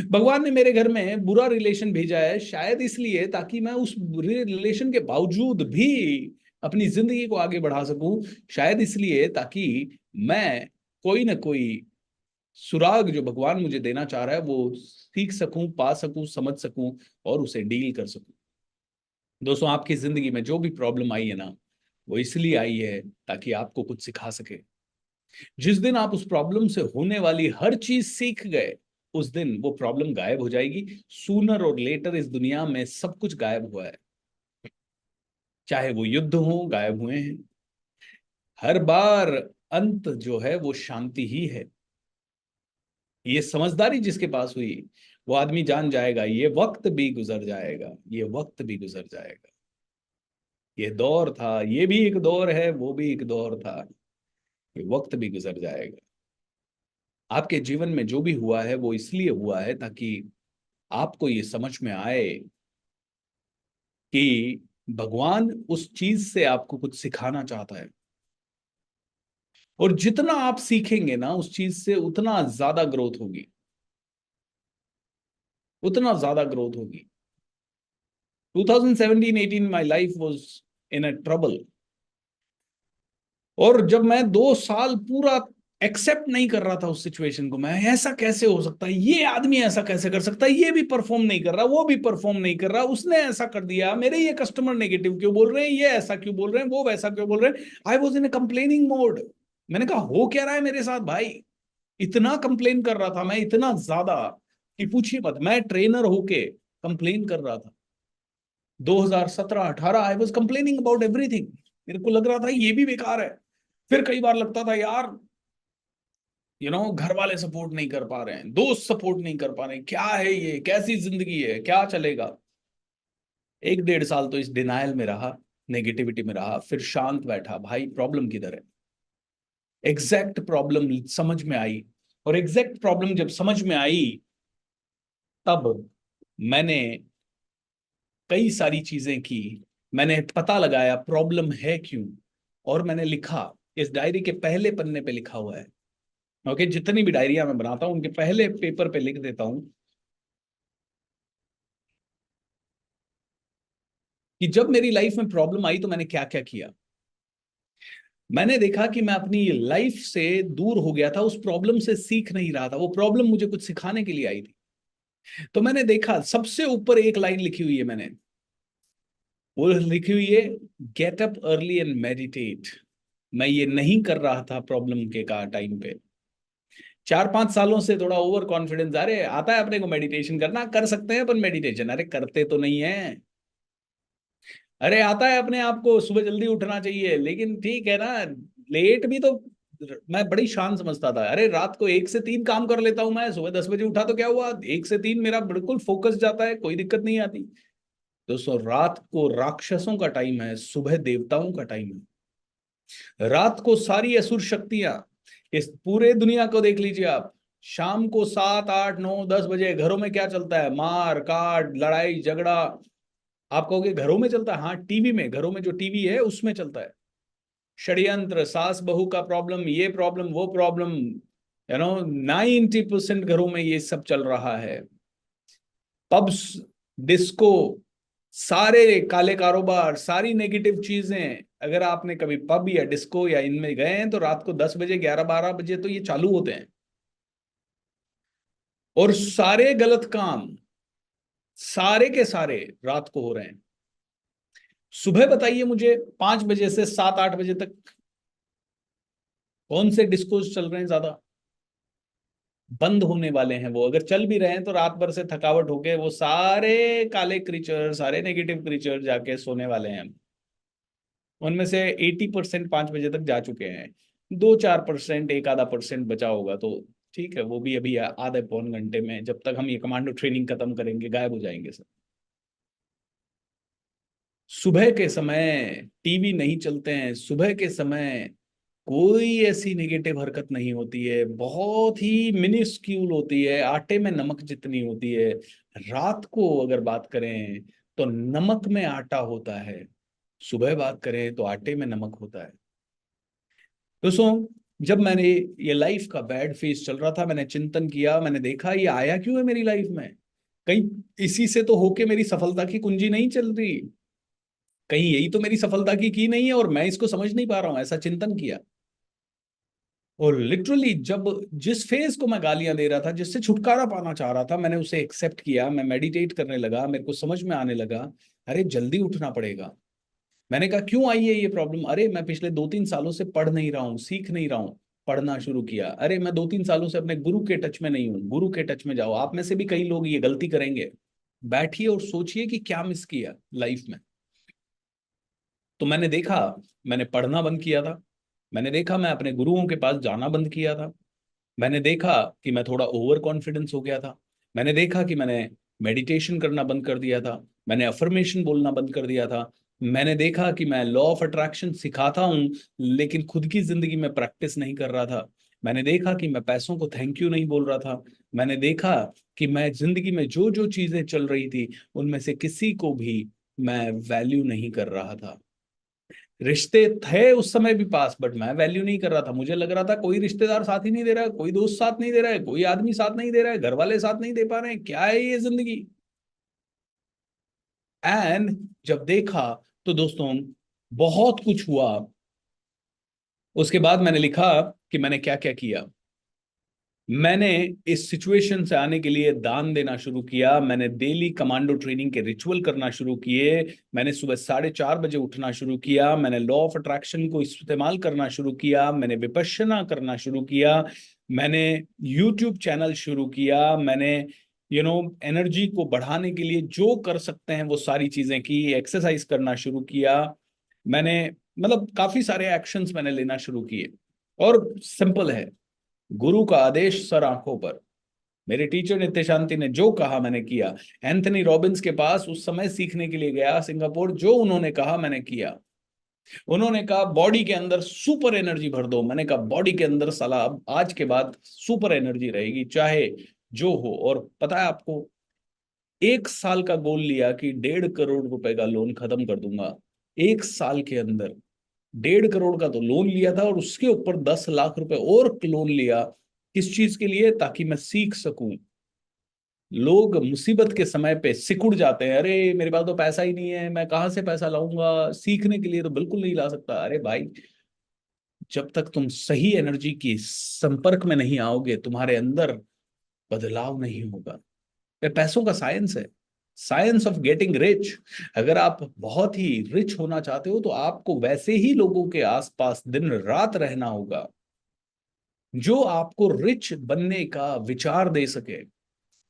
भगवान ने मेरे घर में बुरा रिलेशन भेजा है, शायद इसलिए ताकि मैं उस बुरे रिलेशन के बावजूद भी अपनी जिंदगी को आगे बढ़ा सकूं। शायद इसलिए ताकि मैं कोई ना कोई सुराग जो भगवान मुझे देना चाह रहा है वो सीख सकूं, पा सकूं, समझ सकूं और उसे डील कर सकूं। दोस्तों, आपकी जिंदगी में जो भी प्रॉब्लम आई है ना, वो इसलिए आई है ताकि आपको कुछ सिखा सके। जिस दिन आप उस प्रॉब्लम से होने वाली हर चीज सीख गए, उस दिन वो प्रॉब्लम गायब हो जाएगी। सूनर और लेटर इस दुनिया में सब कुछ गायब हुआ है, चाहे वो युद्ध हो, गायब हुए हैं। हर बार अंत जो है वो शांति ही है। ये समझदारी जिसके पास हुई, वो आदमी जान जाएगा ये वक्त भी गुजर जाएगा, ये वक्त भी गुजर जाएगा। ये दौर था, ये भी एक दौर है, वो भी एक दौर था, ये वक्त भी गुजर जाएगा। आपके जीवन में जो भी हुआ है वो इसलिए हुआ है ताकि आपको ये समझ में आए कि भगवान उस चीज से आपको कुछ सिखाना चाहता है। और जितना आप सीखेंगे ना उस चीज से, उतना ज्यादा ग्रोथ होगी, उतना ज्यादा ग्रोथ होगी। 2017-18 my life was in a trouble. और जब मैं 2 साल पूरा एक्सेप्ट नहीं कर रहा था उस सिचुएशन को, मैं ऐसा कैसे हो सकता है, ये आदमी ऐसा कैसे कर सकता है, ये भी परफॉर्म नहीं कर रहा, वो भी परफॉर्म नहीं कर रहा, उसने ऐसा कर दिया, मेरे ये कस्टमर नेगेटिव क्यों बोल रहे हैं, ये ऐसा क्यों बोल रहे हैं, वो वैसा क्यों बोल रहे हैं। I was in A complaining mode. मैंने कहा हो क्या रहा है मेरे साथ भाई? इतना कंप्लेन कर रहा था मैं, इतना ज्यादा कि पूछिए मत। मैं ट्रेनर होके कंप्लेन कर रहा था 2017-18। I was complaining about everything. मेरे को लग रहा था ये भी बेकार है। फिर कई बार लगता था यार, घर वाले सपोर्ट नहीं कर पा रहे हैं, दोस्त सपोर्ट नहीं कर पा रहे हैं, क्या है ये, कैसी जिंदगी है, क्या चलेगा। 1-1.5 साल तो इस डिनायल में रहा, नेगेटिविटी में रहा, फिर शांत बैठा, भाई प्रॉब्लम किधर है। एग्जैक्ट प्रॉब्लम समझ में आई, और एग्जैक्ट प्रॉब्लम जब समझ में आई, तब मैंने कई सारी चीजें की। मैंने पता लगाया प्रॉब्लम है क्यों, और मैंने लिखा। इस डायरी के पहले पन्ने पे लिखा हुआ है। ओके, जितनी भी डायरिया मैं बनाता हूं उनके पहले पेपर पे लिख देता हूं कि जब मेरी लाइफ में प्रॉब्लम आई तो मैंने क्या क्या किया। मैंने देखा कि मैं अपनी लाइफ से दूर हो गया था, उस प्रॉब्लम से सीख नहीं रहा था, वो प्रॉब्लम मुझे कुछ सिखाने के लिए आई थी। तो मैंने देखा सबसे ऊपर एक लाइन लिखी हुई है मैंने, वो लिखी हुई है, get up early and meditate. मैं ये नहीं कर रहा था प्रॉब्लम के का टाइम पे। 4-5 सालों से थोड़ा ओवर कॉन्फिडेंस, अरे आता है अपने को मेडिटेशन करना, कर सकते हैं अपन मेडिटेशन, अरे करते तो नहीं है। अरे आता है अपने आप को सुबह जल्दी उठना चाहिए, लेकिन ठीक है ना, लेट भी तो मैं बड़ी शान समझता था। अरे रात को 1 से 3 काम कर लेता हूं मैं, सुबह 10 बजे उठा तो क्या हुआ, 1 से 3 मेरा बिल्कुल फोकस जाता है, कोई दिक्कत नहीं आती। दोस्तों, रात को राक्षसों का टाइम है, सुबह देवताओं का टाइम है। रात को सारी असुर शक्तियां, इस पूरे दुनिया को देख लीजिए आप, शाम को 7, 8, 9, 10 बजे घरों में क्या चलता है, मार काट, लड़ाई झगड़ा। आप कहोगे घरों में चलता है, हाँ टीवी में, घरों में जो टीवी है उसमें चलता है। षड्यंत्र, सास बहू का प्रॉब्लम, ये प्रॉब्लम वो प्रॉब्लम, 90% घरों में ये सब चल रहा है। पब्स, डिस्को, सारे काले कारोबार, सारी नेगेटिव चीजें, अगर आपने कभी पब या डिस्को या इनमें गए हैं तो रात को 10 बजे, 11, 12 बजे तो ये चालू होते हैं। और सारे गलत काम, सारे के सारे रात को हो रहे हैं। सुबह बताइए मुझे, 5 बजे से 7, 8 बजे तक कौन से डिस्कोस चल रहे हैं ज्यादा? बंद होने वाले हैं वो, अगर चल भी रहे हैं तो रात भर से थकावट होके वो सारे काले क्रीचर, सारे नेगेटिव क्रीचर जाके सोने वाले हैं। उनमें से 80% 5 बजे तक जा चुके हैं। 2-4%, एक आधा परसेंट बचा होगा तो ठीक है, वो भी अभी आधे पौन घंटे में, जब तक हम ये कमांडो ट्रेनिंग खत्म करेंगे, गायब हो जाएंगे सब। सुबह के समय टीवी नहीं चलते हैं, सुबह के समय कोई ऐसी नेगेटिव हरकत नहीं होती है, बहुत ही मिनिस्क्यूल होती है, आटे में नमक जितनी होती है। रात को अगर बात करें तो नमक में आटा होता है, सुबह बात करें तो आटे में नमक होता है। दोस्तों, जब मैंने ये लाइफ का बैड फेज चल रहा था, मैंने चिंतन किया, मैंने देखा ये आया क्यों है मेरी लाइफ में, कहीं इसी से तो होके मेरी सफलता की कुंजी नहीं चल रही, कहीं यही तो मेरी सफलता की नहीं है और मैं इसको समझ नहीं पा रहा हूं, ऐसा चिंतन किया। और लिटरली जब जिस फेज को मैं गालियां दे रहा था, जिससे छुटकारा पाना चाह रहा था, मैंने उसे एक्सेप्ट किया, मैं मेडिटेट करने लगा, मेरे को समझ में आने लगा, अरे जल्दी उठना पड़ेगा। मैंने कहा क्यों आई है ये प्रॉब्लम, अरे मैं पिछले 2-3 सालों से पढ़ नहीं रहा हूँ, सीख नहीं रहा हूँ। पढ़ना शुरू किया, अरे मैं 2-3 सालों से अपने गुरु के टच में नहीं हूँ, गुरु के टच में जाओ। आप में से भी कई लोग ये गलती करेंगे, बैठिए और सोचिए कि क्या मिस किया लाइफ में। तो मैंने देखा, मैंने पढ़ना बंद किया था, मैंने देखा मैं अपने गुरुओं के पास जाना बंद किया था, मैंने देखा कि मैं थोड़ा ओवर कॉन्फिडेंस हो गया था, मैंने देखा कि मैंने मेडिटेशन करना बंद कर दिया था, मैंने अफर्मेशन बोलना बंद कर दिया था, मैंने देखा कि मैं लॉ ऑफ अट्रैक्शन सिखाता हूं लेकिन खुद की जिंदगी में प्रैक्टिस नहीं कर रहा था, मैंने देखा कि मैं पैसों को थैंक यू नहीं बोल रहा था, मैंने देखा कि मैं जिंदगी में जो जो चीजें चल रही थी उनमें से किसी को भी मैं वैल्यू नहीं कर रहा था। रिश्ते थे उस समय भी पास, बट मैं वैल्यू नहीं कर रहा था। मुझे लग रहा था कोई रिश्तेदार साथ ही नहीं दे रहा है, कोई दोस्त साथ नहीं दे रहा है, कोई आदमी साथ नहीं दे रहा है, घर वाले साथ नहीं दे पा रहे हैं, क्या है ये जिंदगी। एंड जब देखा तो दोस्तों बहुत कुछ हुआ। उसके बाद मैंने लिखा कि मैंने क्या क्या किया। मैंने इस सिचुएशन से आने के लिए दान देना शुरू किया, मैंने डेली कमांडो ट्रेनिंग के रिचुअल करना शुरू किए, मैंने सुबह 4:30 बजे उठना शुरू किया, मैंने लॉ ऑफ अट्रैक्शन को इस्तेमाल करना शुरू किया, मैंने विपश्यना करना शुरू किया, मैंने यूट्यूब चैनल शुरू किया, मैंने एनर्जी को बढ़ाने के लिए जो कर सकते हैं वो सारी चीजें की, एक्सरसाइज करना शुरू किया, मैंने मतलब काफी सारे एक्शंस मैंने लेना शुरू किए। और सिंपल है, गुरु का आदेश सर आंखों पर। मेरे टीचर नित्य शांति ने जो कहा मैंने किया। एंथनी रॉबिन्स के पास उस समय सीखने के लिए गया सिंगापुर, जो उन्होंने कहा मैंने किया। उन्होंने कहा बॉडी के अंदर सुपर एनर्जी भर दो, मैंने कहा बॉडी के अंदर साला अब आज के बाद सुपर एनर्जी रहेगी चाहे जो हो। और पता है आपको, 1 साल का गोल लिया कि 1.5 करोड़ रुपए का लोन खत्म कर दूंगा। 1 साल के अंदर 1.5 करोड़ का तो लोन लिया था और उसके ऊपर 10 लाख रुपए और लोन लिया। किस चीज के लिए? ताकि मैं सीख सकूं। लोग मुसीबत के समय पे सिकुड़ जाते हैं, अरे मेरे पास तो पैसा ही नहीं है, मैं कहां से पैसा लाऊंगा, सीखने के लिए तो बिल्कुल नहीं ला सकता। अरे भाई, जब तक तुम सही एनर्जी की संपर्क में नहीं आओगे, तुम्हारे अंदर बदलाव नहीं होगा। ये पैसों का साइंस है, साइंस ऑफ गेटिंग रिच। अगर आप बहुत ही रिच होना चाहते हो तो आपको वैसे ही लोगों के आसपास दिन रात रहना होगा जो आपको रिच बनने का विचार दे सके,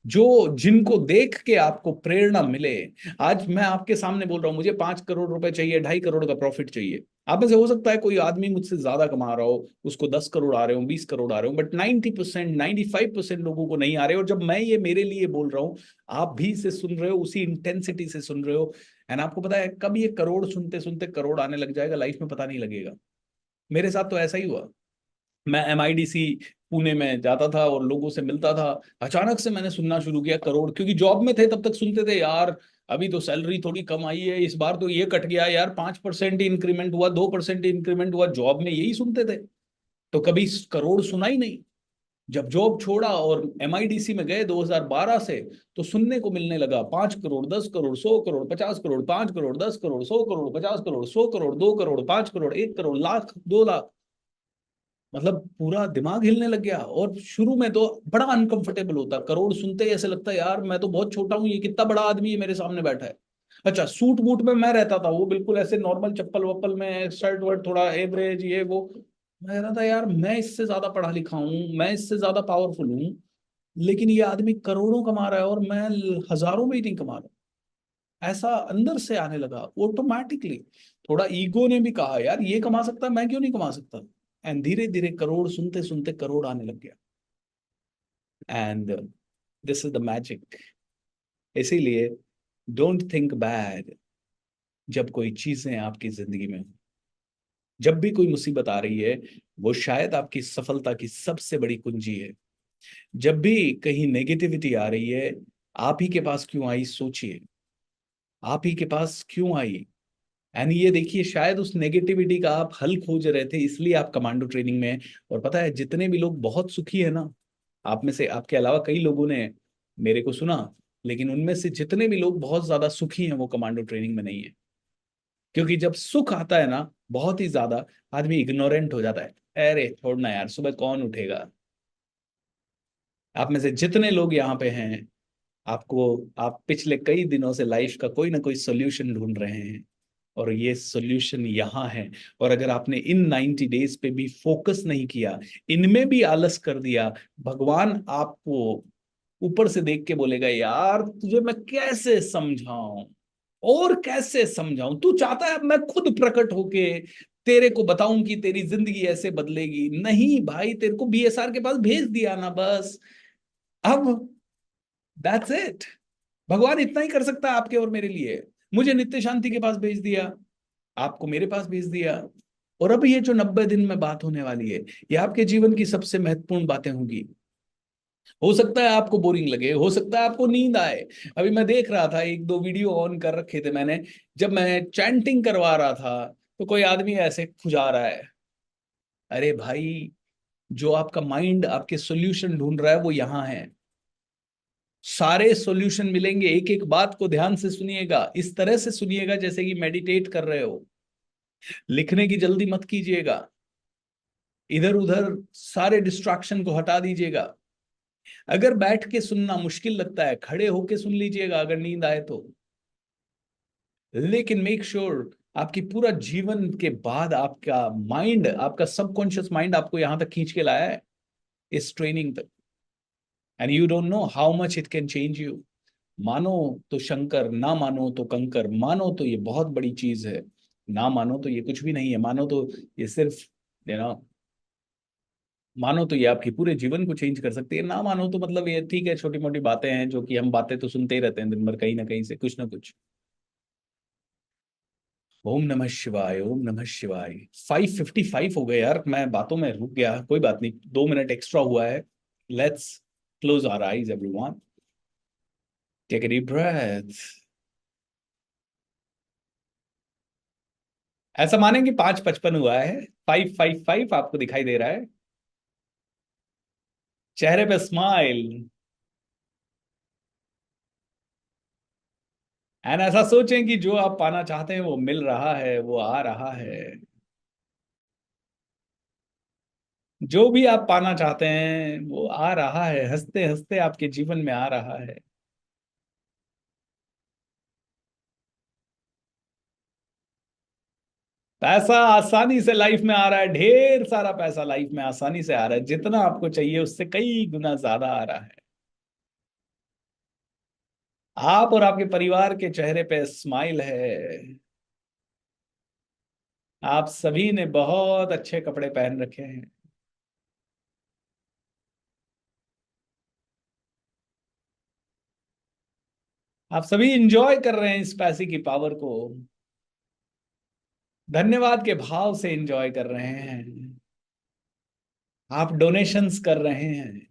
जो जिनको देख के आपको प्रेरणा मिले। आज मैं आपके सामने बोल रहा हूं, मुझे 5 करोड़ रुपए चाहिए, 2.5 करोड़ का प्रॉफिट चाहिए। आप में से हो सकता है कोई आदमी मुझसे ज्यादा कमा रहा हो, उसको 10 करोड़ आ रहे हो, 20 करोड़ आ रहे हो, बट 90%, 95% लोगों को नहीं आ रहे। और जब मैं ये मेरे लिए बोल रहा हूं, आप भी इसे सुन रहे हो, उसी इंटेंसिटी से सुन रहे हो। एंड आपको पता है कब ये करोड़ सुनते सुनते करोड़ आने लग जाएगा, लाइफ में पता नहीं लगेगा। मेरे साथ तो ऐसा ही हुआ। मैं MIDC पुणे में जाता था और लोगों से मिलता था। अचानक से मैंने सुनना शुरू किया करोड़, क्योंकि जॉब में थे तब तक सुनते थे यार अभी तो सैलरी थोड़ी कम आई है, इस बार तो ये कट गया यार, 5% इंक्रीमेंट हुआ, 2% इंक्रीमेंट हुआ, जॉब में यही सुनते थे। तो कभी करोड़ सुना ही नहीं। जब जॉब छोड़ा और MIDC में गए 2012 से, तो सुनने को मिलने लगा 5 करोड़, 10 करोड़, 100 करोड़, 50 करोड़, 5 करोड़, 10 करोड़, 100 करोड़, 50 करोड़, 100 करोड़, 2 करोड़, 5 करोड़, 1 करोड़, लाख, 2 लाख। मतलब पूरा दिमाग हिलने लग गया। और शुरू में तो बड़ा अनकंफर्टेबल होता, करोड़ सुनते ही ऐसे लगता है यार मैं तो बहुत छोटा हूँ, ये कितना बड़ा आदमी है मेरे सामने बैठा है। अच्छा, सूट बूट में मैं रहता था, वो बिल्कुल ऐसे नॉर्मल चप्पल वप्पल में, शर्ट वर्ट थोड़ा एवरेज, ये वो। मैं कह रहा था यार मैं इससे ज्यादा पढ़ा लिखा हूँ, मैं इससे ज्यादा पावरफुल हूँ, लेकिन ये आदमी करोड़ों कमा रहा है और मैं हजारों में ही नहीं कमा रहा। ऐसा अंदर से आने लगा ऑटोमेटिकली। थोड़ा ईगो ने भी कहा यार ये कमा सकता है, मैं क्यों नहीं कमा सकता। एंड धीरे धीरे करोड़ सुनते सुनते करोड़ आने लग गया। And this is the magic. इसीलिए डोंट थिंक बैड जब कोई चीजें आपकी जिंदगी में हो। जब भी कोई मुसीबत आ रही है, वो शायद आपकी सफलता की सबसे बड़ी कुंजी है। जब भी कहीं नेगेटिविटी आ रही है, आप ही के पास क्यों आई सोचिए, आप ही के पास क्यों आई। एंड ये देखिए, शायद उस नेगेटिविटी का आप हल खोज रहे थे, इसलिए आप कमांडो ट्रेनिंग में हैं। और पता है जितने भी लोग बहुत सुखी है ना, आप में से, आपके अलावा कई लोगों ने मेरे को सुना, लेकिन उनमें से जितने भी लोग बहुत ज्यादा सुखी हैं वो कमांडो ट्रेनिंग में नहीं है। क्योंकि जब सुख आता है ना बहुत ही ज्यादा, आदमी इग्नोरेंट हो जाता है, अरे छोड़ना यार, सुबह कौन उठेगा। आप में से जितने लोग यहाँ पे हैं, आपको, आप पिछले कई दिनों से लाइफ का कोई ना कोई सोल्यूशन ढूंढ रहे हैं, और ये सोल्यूशन यहाँ है। और अगर आपने इन 90 डेज पे भी फोकस नहीं किया, इनमें भी आलस कर दिया, भगवान आपको ऊपर से देख के बोलेगा यार तुझे मैं कैसे समझाऊं, और कैसे समझाऊं, तू चाहता है अब मैं खुद प्रकट होके तेरे को बताऊं कि तेरी जिंदगी ऐसे बदलेगी। नहीं भाई, तेरे को BSR के पास भेज दिया ना बस। अब दैट्स इट। भगवान इतना ही कर सकता है आपके और मेरे लिए। मुझे नित्य शांति के पास भेज दिया, आपको मेरे पास भेज दिया। और अब ये जो 90 दिन में बात होने वाली है, ये आपके जीवन की सबसे महत्वपूर्ण बातें होंगी। हो सकता है आपको बोरिंग लगे, हो सकता है आपको नींद आए। अभी मैं देख रहा था, एक दो वीडियो ऑन कर रखे थे मैंने, जब मैं चैंटिंग करवा रहा था तो कोई आदमी ऐसे खुजा रहा है। अरे भाई, जो आपका माइंड आपके सॉल्यूशन ढूंढ रहा है वो यहाँ है। सारे सॉल्यूशन मिलेंगे। एक एक बात को ध्यान से सुनिएगा, इस तरह से सुनिएगा जैसे कि मेडिटेट कर रहे हो। लिखने की जल्दी मत कीजिएगा, इधर उधर सारे डिस्ट्रैक्शन को हटा दीजिएगा। अगर बैठ के सुनना मुश्किल लगता है, खड़े होके सुन लीजिएगा अगर नींद आए तो। लेकिन मेक श्योर आपकी पूरा जीवन के बाद आपका माइंड, आपका सबकॉन्शियस माइंड आपको यहां तक खींच के लाया है इस ट्रेनिंग तक। And you don't know how much it can change you. मानो तो शंकर, ना मानो तो कंकर। मानो तो ये बहुत बड़ी चीज है, ना मानो तो ये कुछ भी नहीं है। मानो तो ये सिर्फ, यू नो, मानो तो ये आपके पूरे जीवन को चेंज कर सकती है। ना मानो तो मतलब ये ठीक है, छोटी मोटी बातें हैं जो कि हम बातें तो सुनते ही रहते हैं दिन भर, कहीं ना कहीं से कुछ ना कुछ। ओम नमः शिवाय, ओम नमः शिवाय। 5:55 हो गए यार, मैं बातों में रुक गया, कोई बात नहीं, 2 मिनट एक्स्ट्रा हुआ है। Let's close our eyes everyone, take a deep breath. ऐसा माने कि 5:55 हुआ है, 5:55 आपको दिखाई दे रहा है, चेहरे पे स्माइल। एंड ऐसा सोचें कि जो आप पाना चाहते हैं वो मिल रहा है, वो आ रहा है। जो भी आप पाना चाहते हैं वो आ रहा है, हंसते हंसते आपके जीवन में आ रहा है। पैसा आसानी से लाइफ में आ रहा है, ढेर सारा पैसा लाइफ में आसानी से आ रहा है, जितना आपको चाहिए उससे कई गुना ज्यादा आ रहा है। आप और आपके परिवार के चेहरे पे स्माइल है। आप सभी ने बहुत अच्छे कपड़े पहन रखे हैं। आप सभी इंजॉय कर रहे हैं इस पैसे की पावर को, धन्यवाद के भाव से इंजॉय कर रहे हैं। आप डोनेशंस कर रहे हैं।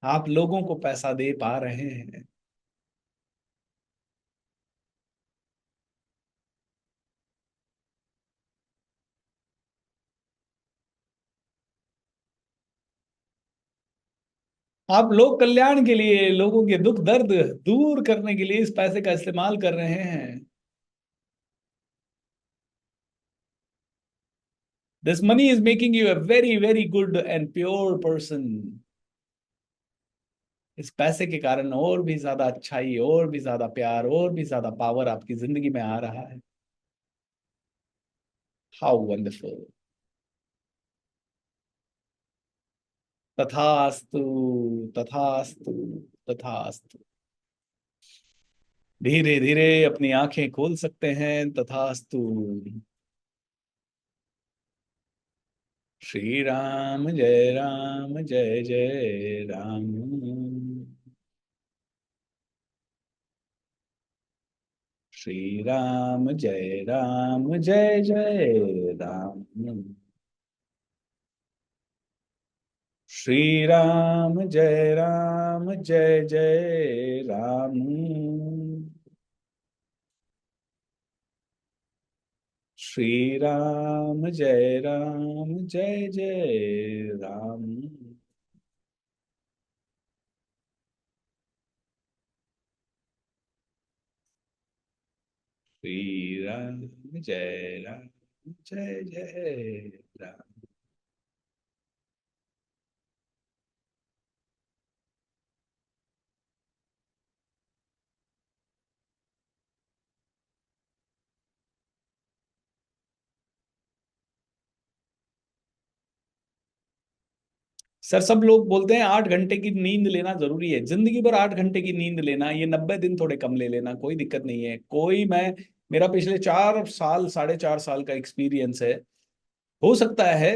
आप लोगों को पैसा दे पा रहे हैं। आप लोग कल्याण के लिए, लोगों के दुख दर्द दूर करने के लिए इस पैसे का इस्तेमाल कर रहे हैं। This money is making you a very very good and pure person. इस पैसे के कारण और भी ज्यादा अच्छाई, और भी ज्यादा प्यार, और भी ज्यादा पावर आपकी जिंदगी में आ रहा है। How wonderful. तथास्तु, तथास्तु, तथास्तु। धीरे धीरे अपनी आंखें खोल सकते हैं। तथास्तु। श्री राम जय राम जय जय राम। श्री राम जय राम जय जय राम। श्री राम जय राम जय जय राम। श्री राम जय राम जय जय राम। श्री राम जय राम जय जय राम। सर सब लोग बोलते हैं 8 घंटे की नींद लेना जरूरी है। जिंदगी भर 8 घंटे की नींद लेना, ये 90 दिन थोड़े कम ले लेना, कोई दिक्कत नहीं है। कोई मैं मेरा पिछले 4 साल, 4.5 साल का एक्सपीरियंस है। हो सकता है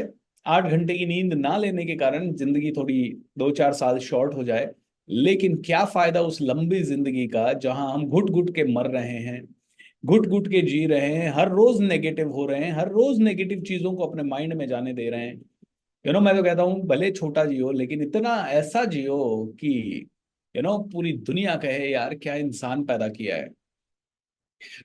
8 घंटे की नींद ना लेने के कारण जिंदगी थोड़ी 2-4 साल शॉर्ट हो जाए, लेकिन क्या फायदा उस लंबी जिंदगी का जहां हम घुट घुट के मर रहे हैं, घुट घुट के जी रहे हैं, हर रोज नेगेटिव हो रहे हैं, हर रोज नेगेटिव चीजों को अपने माइंड में जाने दे रहे हैं। मैं तो कहता हूँ भले छोटा जियो, लेकिन इतना ऐसा जियो कि पूरी दुनिया कहे यार क्या इंसान पैदा किया है।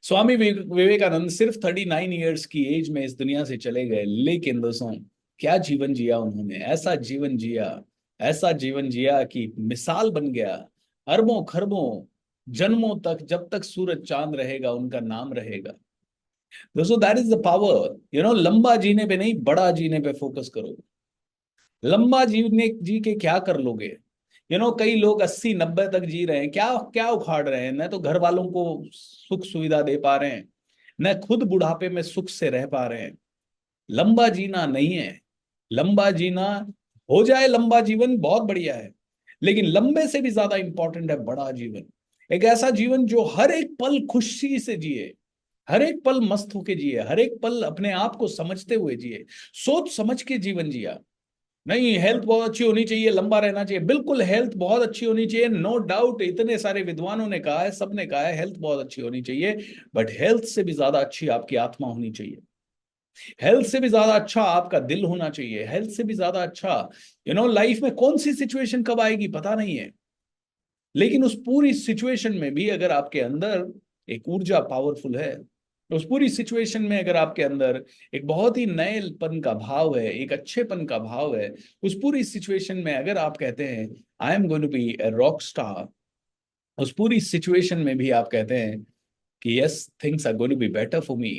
स्वामी विवेकानंद सिर्फ 39 ईयर्स की एज में इस दुनिया से चले गए, लेकिन दोस्तों क्या जीवन जिया उन्होंने। ऐसा जीवन जिया, ऐसा जीवन जिया कि मिसाल बन गया। अरबों खरबों जन्मों तक, जब तक सूरज चांद रहेगा उनका नाम रहेगा। दोस्तों दैट इज द पावर। लंबा जीने पे नहीं, बड़ा जीने पे फोकस करो। लंबा जीवने जी के क्या कर लोगे। कई लोग 80-90 तक जी रहे हैं, क्या क्या उखाड़ रहे हैं। न तो घर वालों को सुख सुविधा दे पा रहे हैं, न खुद बुढ़ापे में सुख से रह पा रहे हैं। लंबा जीना नहीं है। लंबा जीना, हो जाए लंबा जीवन बहुत बढ़िया है, लेकिन लंबे से भी ज्यादा इंपॉर्टेंट है बड़ा जीवन। एक ऐसा जीवन जो हर एक पल खुशी से जिए, हर एक पल मस्त होके जिए, हर एक पल अपने आप को समझते हुए जिए, सोच समझ के जीवन जिया। नहीं हेल्थ बहुत अच्छी होनी चाहिए, लंबा रहना चाहिए, बिल्कुल हेल्थ बहुत अच्छी होनी चाहिए, नो डाउट। इतने सारे विद्वानों ने कहा है, सबने कहा है हेल्थ बहुत अच्छी होनी चाहिए। बट हेल्थ से भी ज्यादा अच्छी आपकी आत्मा होनी चाहिए। हेल्थ से भी ज्यादा अच्छा आपका दिल होना चाहिए। हेल्थ से भी ज्यादा अच्छा, लाइफ में कौन सी सिचुएशन कब आएगी पता नहीं है, लेकिन उस पूरी सिचुएशन में भी अगर आपके अंदर एक ऊर्जा पावरफुल है, उस पूरी सिचुएशन में अगर आपके अंदर एक बहुत ही नएपन का भाव है, एक अच्छेपन का भाव है, उस पूरी सिचुएशन में अगर आप कहते हैं I am going to be a rock star, उस पूरी सिचुएशन में भी आप कहते हैं कि yes things are going to be better for me,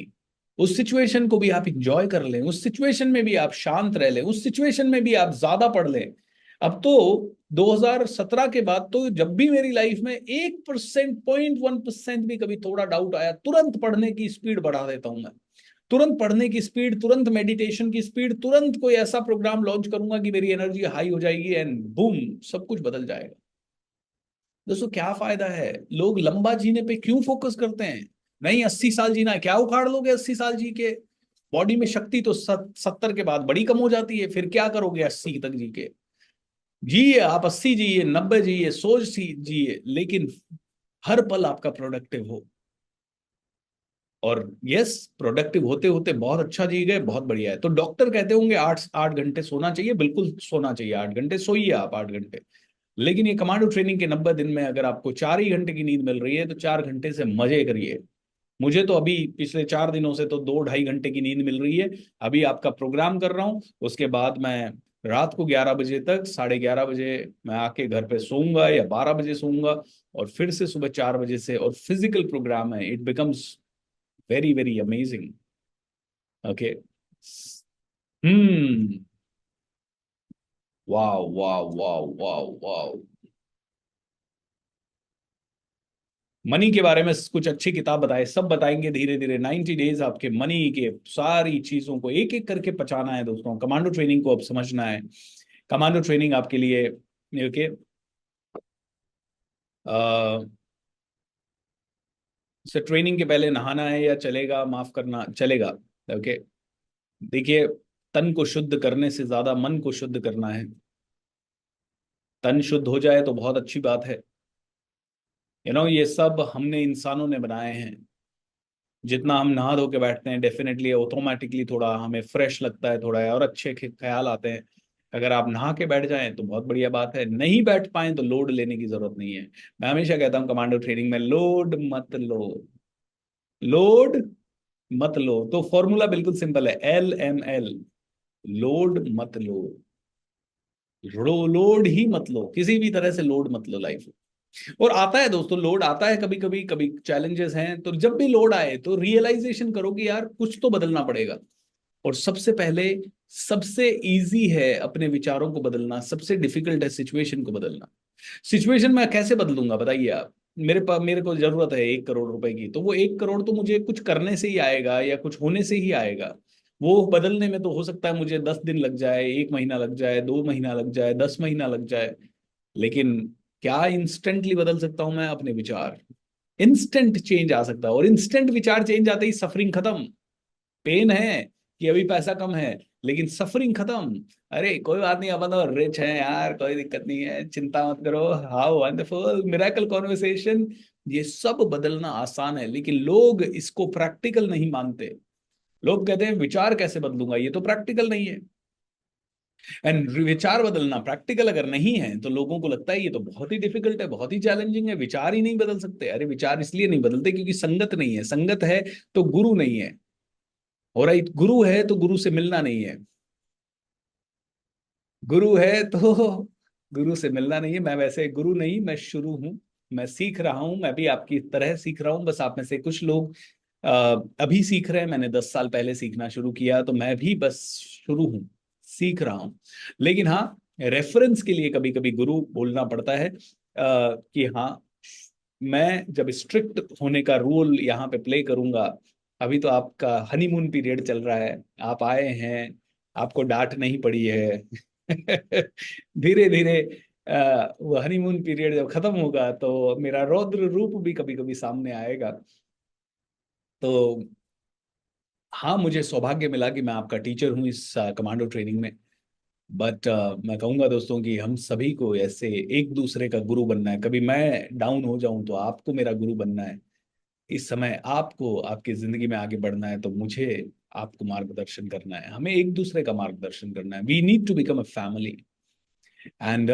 उस सिचुएशन को भी आप इंजॉय कर लें, उस सिचुएशन में भी आप शांत रह लें, उस सिचुएशन में भी आप ज्यादा पढ़ लें। अब तो 2017 के बाद तो जब भी मेरी लाइफ में 1%, 0.1% भी कभी थोड़ा डाउट आया, तुरंत पढ़ने की स्पीड बढ़ा देता हूं मैं। तुरंत पढ़ने की स्पीड, तुरंत मेडिटेशन की स्पीड, तुरंत कोई ऐसा प्रोग्राम लॉन्च करूंगा कि मेरी एनर्जी हाई हो जाएगी एंड बूम, सब कुछ बदल जाएगा। दोस्तों क्या फायदा है, लोग लंबा जीने पे क्यों फोकस करते हैं? नहीं 80 साल जीना है, क्या उखाड़ लोगे 80 साल जी के? बॉडी में शक्ति तो 70 के बाद बड़ी कम हो जाती है, फिर क्या करोगे 80 तक जी के? जिए आप 80 जिए, 90 जिए, 100 जिए, लेकिन हर पल आपका प्रोडक्टिव हो। और यस, प्रोडक्टिव होते होते बहुत अच्छा जी गए, बहुत बढ़िया है। तो डॉक्टर कहते होंगे 8 8 घंटे सोना चाहिए, बिल्कुल सोना चाहिए, 8 घंटे सोइए आप, 8 घंटे। लेकिन ये कमांडो ट्रेनिंग के 90 दिन में अगर आपको 4 ही घंटे की नींद मिल रही है तो 4 घंटे से मजे करिए। मुझे तो अभी पिछले 4 दिनों से तो 2 ढाई घंटे की नींद मिल रही है। अभी आपका प्रोग्राम कर रहा हूँ, उसके बाद मैं रात को 11 बजे तक, 11:30 बजे मैं आके घर पे सोऊंगा या 12 बजे सोऊंगा, और फिर से सुबह 4 बजे से, और फिजिकल प्रोग्राम है, it becomes very very amazing. Okay. Hmm. Wow wow wow wow wow. Money के बारे में कुछ अच्छी किताब बताए, सब बताएंगे धीरे धीरे। 90 डेज आपके मनी के सारी चीजों को एक एक करके पचाना है दोस्तों। कमांडो ट्रेनिंग को अब समझना है। कमांडो ट्रेनिंग आपके लिए, ओके, से ट्रेनिंग के पहले नहाना है या चलेगा? माफ करना, चलेगा। ओके। देखिए, तन को शुद्ध करने से ज्यादा मन को शुद्ध करना है। तन शुद्ध हो जाए तो बहुत अच्छी बात है। ये सब हमने इंसानों ने बनाए हैं। जितना हम नहा धो के बैठते हैं, डेफिनेटली ऑटोमेटिकली थोड़ा हमें फ्रेश लगता है, थोड़ा और अच्छे ख्याल आते हैं। अगर आप नहा के बैठ जाएं तो बहुत बढ़िया बात है, नहीं बैठ पाए तो लोड लेने की जरूरत नहीं है। मैं हमेशा कहता हूं कमांडो ट्रेनिंग में, लोड मत लो, लोड मत लो। तो फॉर्मूला बिल्कुल सिंपल है, LML, लोड मत लो। लोड ही मत लो, किसी भी तरह से लोड मत लो लाइफ। और आता है दोस्तों, लोड आता है कभी कभी, कभी चैलेंजेस हैं, तो जब भी लोड आए तो रियलाइजेशन करो कि यार कुछ तो बदलना पड़ेगा। और सबसे पहले, सबसे इजी है अपने विचारों को बदलना, सबसे डिफिकल्ट है सिचुएशन को बदलना। सिचुएशन मैं कैसे बदलूंगा बताइए आप? मेरे पास, मेरे को जरूरत है 1 करोड़ रुपए की, तो वो 1 करोड़ तो मुझे कुछ करने से ही आएगा या कुछ होने से ही आएगा। वो बदलने में तो हो सकता है मुझे 10 दिन लग जाए, 1 महीना लग जाए, 2 महीना लग जाए, 10 महीना लग जाए। लेकिन क्या इंस्टेंटली बदल सकता हूं मैं? अपने विचार। इंस्टेंट चेंज आ सकता है, और इंस्टेंट विचार चेंज आते ही सफरिंग खत्म। पेन है कि अभी पैसा कम है, लेकिन सफरिंग खत्म। अरे कोई बात नहीं, अपन तो रिच है यार, कोई दिक्कत नहीं है, चिंता मत करो, हाउ वंडरफुल, मिरेकल कॉन्वर्सेशन। ये सब बदलना आसान है, लेकिन लोग इसको प्रैक्टिकल नहीं मानते। लोग कहते हैं विचार कैसे बदलूंगा, ये तो प्रैक्टिकल नहीं है। एंड विचार बदलना प्रैक्टिकल अगर नहीं है तो लोगों को लगता है ये तो बहुत ही डिफिकल्ट है, बहुत ही चैलेंजिंग है, विचार ही नहीं बदल सकते। अरे विचार इसलिए नहीं बदलते क्योंकि संगत नहीं है। संगत है तो गुरु नहीं है। और राइट, गुरु है तो गुरु से मिलना नहीं है। गुरु है तो गुरु से मिलना नहीं है। मैं वैसे गुरु नहीं, मैं शुरू हूं। मैं सीख रहा हूं, मैं भी आपकी तरह सीख रहा हूं। बस आप में से कुछ लोग अभी सीख रहे हैं, मैंने 10 साल पहले सीखना शुरू किया, तो मैं भी बस शुरू हूं, सीख रहा हूं। लेकिन हाँ, रेफरेंस के लिए कभी कभी गुरु बोलना पड़ता है, कि हाँ, मैं जब स्ट्रिक्ट होने का रोल यहाँ पे प्ले करूंगा। अभी तो आपका हनीमून पीरियड चल रहा है, आप आए हैं, आपको डांट नहीं पड़ी है। धीरे धीरे वो हनीमून पीरियड जब खत्म होगा तो मेरा रौद्र रूप भी कभी कभी सामने आएगा। तो हाँ, मुझे सौभाग्य मिला कि मैं आपका टीचर हूँ इस कमांडो ट्रेनिंग में। बट मैं कहूंगा दोस्तों कि हम सभी को ऐसे एक दूसरे का गुरु बनना है। कभी मैं डाउन हो जाऊं तो आपको मेरा गुरु बनना है। इस समय आपको आपकी जिंदगी में आगे बढ़ना है तो मुझे आपको मार्गदर्शन करना है। हमें एक दूसरे का मार्गदर्शन करना है। We need to become a family. And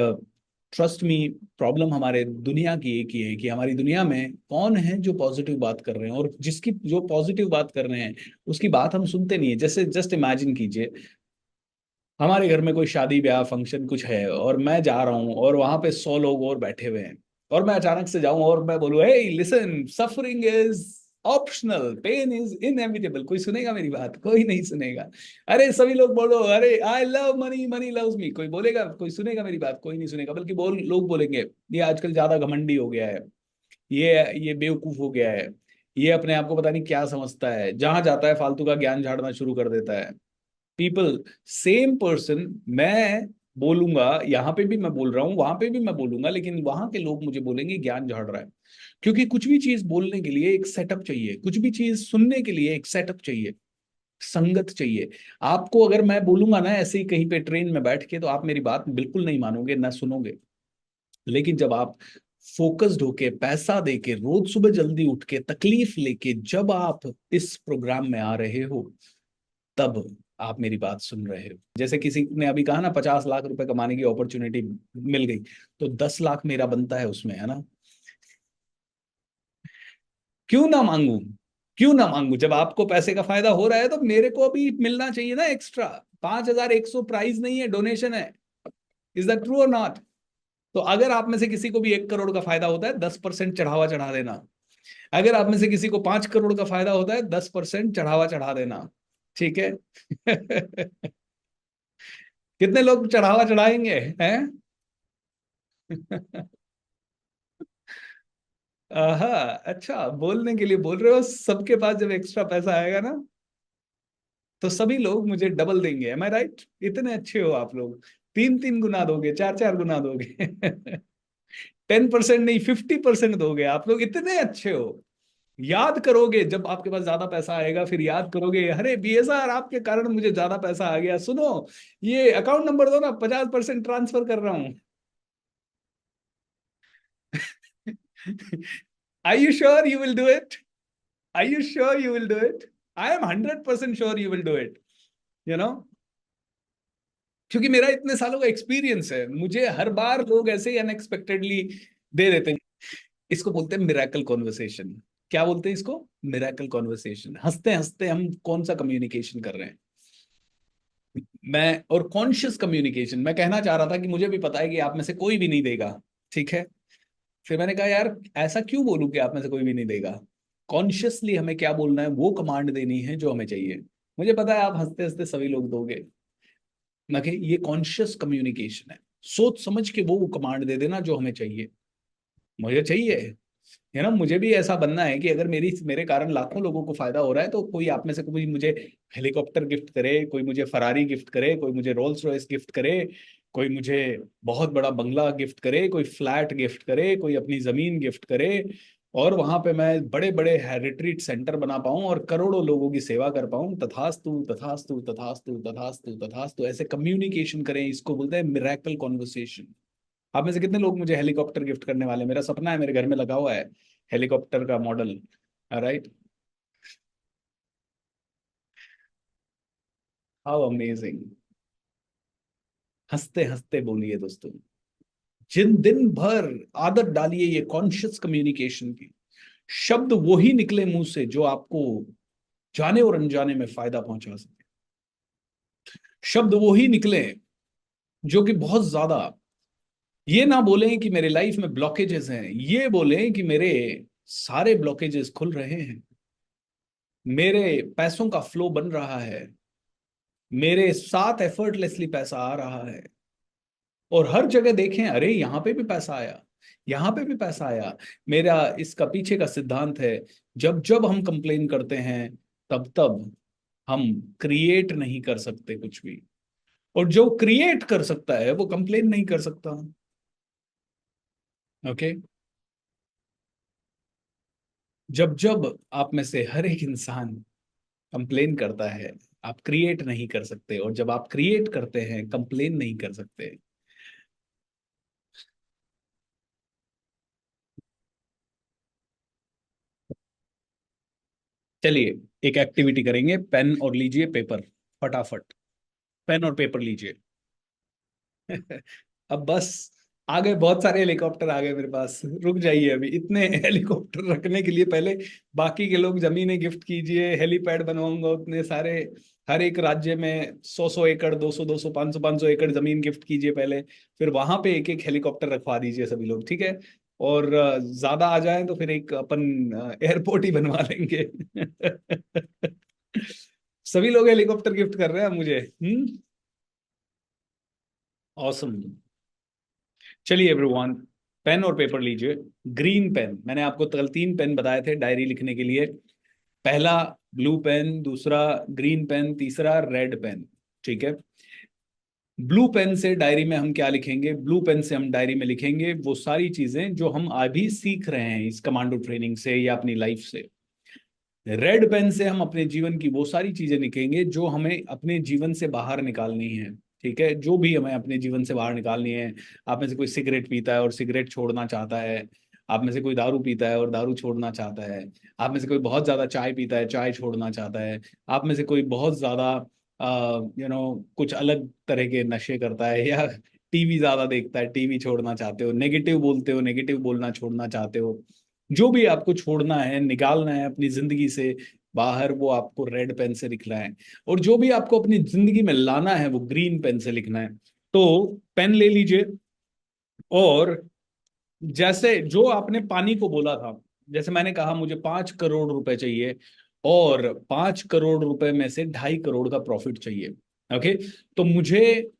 trust me, problem हमारे दुनिया की एक ही है कि हमारी दुनिया में कौन है जो पॉजिटिव बात कर रहे हैं, और जिसकी जो पॉजिटिव बात कर रहे हैं उसकी बात हम सुनते नहीं है। जैसे जस्ट इमेजिन कीजिए, हमारे घर में कोई शादी ब्याह फंक्शन कुछ है, और मैं जा रहा हूँ और वहां पे 100 लोग और बैठे हुए हैं, और मैं अचानक से जाऊं और मैं बोलूं, hey listen, suffering is optional, pain is inevitable. कोई सुनेगा मेरी बात? कोई नहीं सुनेगा। अरे सभी लोग बोलो, अरे I love money, money loves me. कोई बोलेगा? कोई सुनेगा मेरी बात? कोई नहीं सुनेगा। बल्कि लोग बोलेंगे ये आजकल ज्यादा घमंडी हो गया है, ये बेवकूफ हो गया है, ये अपने आप को पता नहीं क्या समझता है, जहां जाता है फालतू का ज्ञान झाड़ना शुरू कर देता है। पीपल, सेम पर्सन मैं बोलूंगा, यहाँ पे भी मैं बोल रहा हूँ, वहां पे भी मैं बोलूंगा, लेकिन वहां के लोग मुझे बोलेंगे ज्ञान झाड़ रहा है। क्योंकि कुछ भी चीज बोलने के लिए एक सेटअप चाहिए, कुछ भी चीज सुनने के लिए एक सेटअप चाहिए, संगत चाहिए। आपको अगर मैं बोलूंगा ना ऐसे ही कहीं पे ट्रेन में बैठ के, तो आप मेरी बात बिल्कुल नहीं मानोगे, ना सुनोगे। लेकिन जब आप फोकस्ड होके, पैसा देके, रोज सुबह जल्दी उठ के, तकलीफ लेके जब आप इस प्रोग्राम में आ रहे हो, तब आप मेरी बात सुन रहे हो। जैसे किसी ने अभी कहा ना 50 लाख रुपए कमाने की अपॉर्चुनिटी मिल गई, तो 10 लाख मेरा बनता है उसमें, है ना? क्यों ना मांगू? क्यों ना मांगू? जब आपको पैसे का फायदा हो रहा है तो मेरे को भी मिलना चाहिए ना एक्स्ट्रा। 5,100 प्राइस नहीं है, डोनेशन है। इज दैट ट्रू और नॉट? तो अगर आप में से किसी को भी 1 करोड़ का फायदा होता है, 10% चढ़ावा चढ़ा देना। अगर आप में से किसी को 5 करोड़ का फायदा होता है, 10% चढ़ावा चढ़ा देना। ठीक है? कितने लोग चढ़ावा चढ़ाएंगे हैं? आहा, अच्छा, बोलने के लिए बोल रहे हो। सबके पास जब एक्स्ट्रा पैसा आएगा ना, तो सभी लोग मुझे डबल देंगे। एम आई राइट? इतने अच्छे हो आप लोग। 3-3 गुना दोगे, 4-4 गुना दोगे। 10% नहीं, 50% दोगे आप लोग। इतने अच्छे हो। याद करोगे जब आपके पास ज्यादा पैसा आएगा, फिर याद करोगे, अरे बीएसआर आपके कारण मुझे ज्यादा पैसा आ गया, सुनो ये अकाउंट नंबर दो ना, 50% ट्रांसफर कर रहा हूं। Are you sure you will do it? Are you sure you will do it? I am 100% sure you will do it. You know? क्योंकि मेरा इतने सालों का एक्सपीरियंस है, मुझे हर बार लोग ऐसे ही अनएक्सपेक्टेडली दे देते हैं। इसको बोलते हैं मिरेकल कॉन्वर्सेशन। क्या बोलते हैं इसको? Miracle conversation. हंसते हंसते हम कौन सा कम्युनिकेशन कर रहे हैं। मैं और कॉन्शियस कम्युनिकेशन, मैं कहना चाह रहा था कि मुझे भी पता है कि आप में से कोई भी नहीं देगा। ठीक है? फिर मैंने कहा यार ऐसा क्यों बोलूं कि आप में से कोई भी नहीं देगा। कॉन्शियसली हमें क्या बोलना है, वो कमांड देनी है जो हमें चाहिए। मुझे पता है आप हंसते हंसते सभी लोग दोगे ना, कि ये कॉन्शियस कम्युनिकेशन है। सोच समझ के वो कमांड दे देना जो हमें चाहिए। मुझे चाहिए, है ना? मुझे भी ऐसा बनना है कि अगर मेरे कारण लाखों लोगों को फायदा हो रहा है, तो कोई आप में से कोई मुझे हेलीकॉप्टर गिफ्ट करे, कोई मुझे फरारी गिफ्ट करे, कोई मुझे रोल्स रॉयस गिफ्ट करे, कोई मुझे बहुत बड़ा बंगला गिफ्ट करे, कोई फ्लैट गिफ्ट करे, कोई अपनी जमीन गिफ्ट करे, और वहां पे मैं बड़े बड़े रिट्रीट सेंटर बना पाऊं और करोड़ों लोगों की सेवा कर पाऊं। तथास्तु, तथास्तु, तथास्तु, तथास्तु, तथास्तु। ऐसे कम्युनिकेशन करें, इसको बोलते हैं मिरेकल कॉन्वर्सेशन। आप में से कितने लोग मुझे हेलीकॉप्टर गिफ्ट करने वाले? मेरा सपना है, मेरे घर में लगा हुआ है हेलीकॉप्टर का मॉडल। राइट? How amazing. हंसते हंसते बोलिए दोस्तों। जिन दिन भर आदत डालिए ये कॉन्शियस कम्युनिकेशन की, शब्द वो ही निकले मुंह से जो आपको जाने और अनजाने में फायदा पहुंचा सके। शब्द वो ही निकले जो कि बहुत ज्यादा, ये ना बोलें कि मेरे लाइफ में ब्लॉकेजेस हैं, ये बोलें कि मेरे सारे ब्लॉकेजेस खुल रहे हैं, मेरे पैसों का फ्लो बन रहा है, मेरे साथ एफर्टलेसली पैसा आ रहा है। और हर जगह देखें, अरे यहाँ पे भी पैसा आया, यहाँ पे भी पैसा आया। मेरा इसका पीछे का सिद्धांत है, जब जब हम कंप्लेन करते हैं, तब तब हम क्रिएट नहीं कर सकते कुछ भी। और जो क्रिएट कर सकता है वो कंप्लेन नहीं कर सकता। ओके? जब जब आप में से हर एक इंसान कंप्लेन करता है, आप क्रिएट नहीं कर सकते, और जब आप क्रिएट करते हैं, कंप्लेन नहीं कर सकते। चलिए एक एक्टिविटी करेंगे, पेन और लीजिए पेपर, फटाफट पेन और पेपर लीजिए। अब बस आ गए, बहुत सारे हेलीकॉप्टर आ गए मेरे पास। रुक जाइए, अभी इतने हेलीकॉप्टर रखने के लिए पहले बाकी के लोग जमीनें गिफ्ट कीजिए, हेलीपैड बनवाऊंगा उतने सारे। हर एक राज्य में 100-100 एकड़, 200-200, 500-500 एकड़ जमीन गिफ्ट कीजिए पहले। फिर वहां पे एक एक हेलीकॉप्टर रखवा दीजिए सभी लोग, ठीक है? और ज्यादा आ जाए तो फिर एक अपन एयरपोर्ट ही बनवा लेंगे। सभी लोग हेलीकॉप्टर गिफ्ट कर रहे हैं मुझे। ऑसम। चलिए एवरीवन, पेन और पेपर लीजिए। ग्रीन पेन, मैंने आपको कल 3 पेन बताए थे डायरी लिखने के लिए। पहला ब्लू पेन, दूसरा ग्रीन पेन, तीसरा रेड पेन। ठीक है। ब्लू पेन से डायरी में हम क्या लिखेंगे? ब्लू पेन से हम डायरी में लिखेंगे वो सारी चीजें जो हम अभी सीख रहे हैं इस कमांडो ट्रेनिंग से या अपनी लाइफ से। रेड पेन से हम अपने जीवन की वो सारी चीजें लिखेंगे जो हमें अपने जीवन से बाहर निकालनी है। ठीक है, जो भी हमें अपने जीवन से बाहर निकालनी है। आप में से कोई सिगरेट पीता है और सिगरेट छोड़ना चाहता है। आप में से कोई दारू पीता है और दारू छोड़ना चाहता है। आप में से कोई बहुत ज्यादा चाय पीता है, चाय छोड़ना चाहता है। आप में से कोई बहुत ज्यादा कुछ अलग तरह के नशे करता है, या टीवी ज्यादा देखता है, टीवी छोड़ना चाहते हो, नेगेटिव बोलते हो, नेगेटिव बोलना छोड़ना चाहते हो। जो भी आपको छोड़ना है, निकालना है अपनी जिंदगी से बाहर, वो आपको रेड पेन से लिखना है। और जो भी आपको अपनी जिंदगी में लाना है वो ग्रीन पेन से लिखना है। तो पेन ले लीजिए, और जैसे जो आपने पानी को बोला था, जैसे मैंने कहा मुझे 5 करोड़ रुपए चाहिए, और 5 करोड़ रुपए में से 2.5 करोड़ का प्रॉफिट चाहिए। ओके, तो मुझे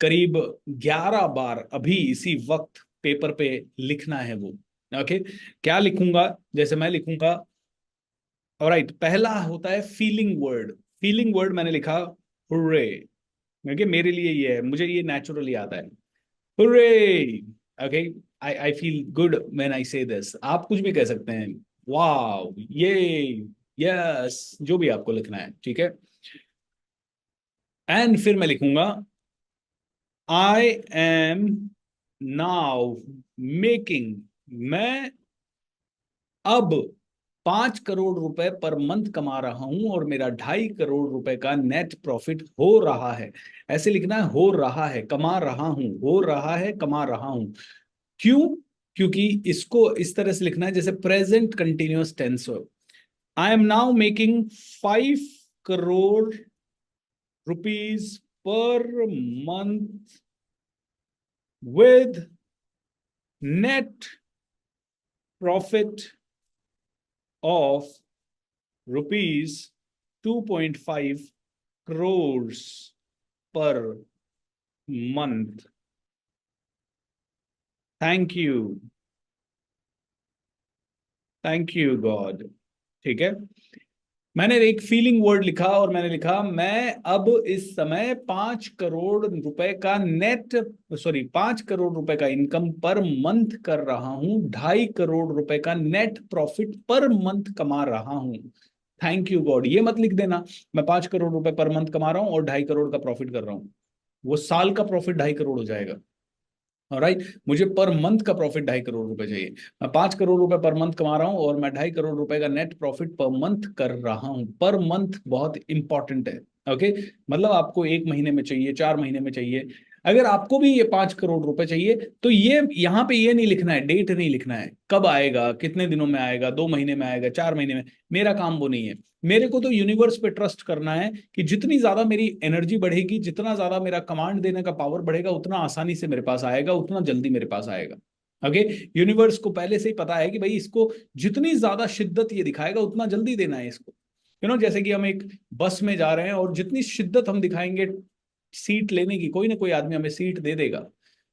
करीब 11 बार अभी इसी वक्त पेपर पे लिखना है वो। ओके, क्या लिखूंगा? जैसे मैं लिखूंगा, ऑलराइट, पहला होता है फीलिंग वर्ड। फीलिंग वर्ड मैंने लिखा हुर्रे, क्योंकि मेरे लिए ये है, मुझे ये नेचुरली आता है। Hurray. Okay, I feel good when I से दिस। आप कुछ भी कह सकते हैं, वाओ, ये, यस, जो भी आपको लिखना है। ठीक है। एंड फिर मैं लिखूंगा आई एम नाउ मेकिंग, मैं अब 5 करोड़ रुपए पर मंथ कमा रहा हूं और मेरा 2.5 करोड़ रुपए का नेट प्रॉफिट हो रहा है। ऐसे लिखना है, हो रहा है, कमा रहा हूं, हो रहा है, कमा रहा हूं। क्यों? क्योंकि इसको इस तरह से लिखना है जैसे प्रेजेंट कंटिन्यूअस टेंस हो। आई am now making 5 crore rupees per month with net profit of rupees 2.5 crores per month. Thank you. Thank you God. ठीक है, मैंने एक फीलिंग वर्ड लिखा और मैंने लिखा मैं अब इस समय 5 करोड़ रुपए का नेट, सॉरी, 5 करोड़ रुपए का इनकम पर मंथ कर रहा हूं, 2.5 करोड़ रुपए का नेट प्रॉफिट पर मंथ कमा रहा हूं। Thank you God. ये मत लिख देना मैं 5 करोड़ रुपए पर मंथ कमा रहा हूं और 2.5 करोड़ का प्रॉफिट कर रहा हूं। वो साल का प्रॉफिट 2.5 करोड़ हो जाएगा। राइट, मुझे पर मंथ का प्रॉफिट 2.5 करोड़ रुपए चाहिए। मैं 5 करोड़ रुपए पर मंथ कमा रहा हूं और मैं 2.5 करोड़ रुपए का नेट प्रॉफिट पर मंथ कर रहा हूं। पर मंथ बहुत इंपॉर्टेंट है। ओके, मतलब आपको 1 महीने में चाहिए, 4 महीने में चाहिए। अगर आपको भी ये 5 करोड़ रुपए चाहिए तो ये यहाँ पे ये नहीं लिखना है, डेट नहीं लिखना है, कब आएगा, कितने दिनों में आएगा, 2 महीने में आएगा, 4 महीने में। मेरा काम वो नहीं है। मेरे को तो यूनिवर्स पे ट्रस्ट करना है कि जितनी ज्यादा मेरी एनर्जी बढ़ेगी, जितना ज्यादा मेरा कमांड देने का पावर बढ़ेगा, उतना आसानी से मेरे पास आएगा, उतना जल्दी मेरे पास आएगा। ओके, यूनिवर्स को पहले से ही पता है कि भाई इसको जितनी ज्यादा शिद्दत ये दिखाएगा उतना जल्दी देना है इसको। जैसे कि हम एक बस में जा रहे हैं और जितनी शिद्दत हम दिखाएंगे सीट लेने की, कोई ना कोई आदमी हमें सीट दे देगा।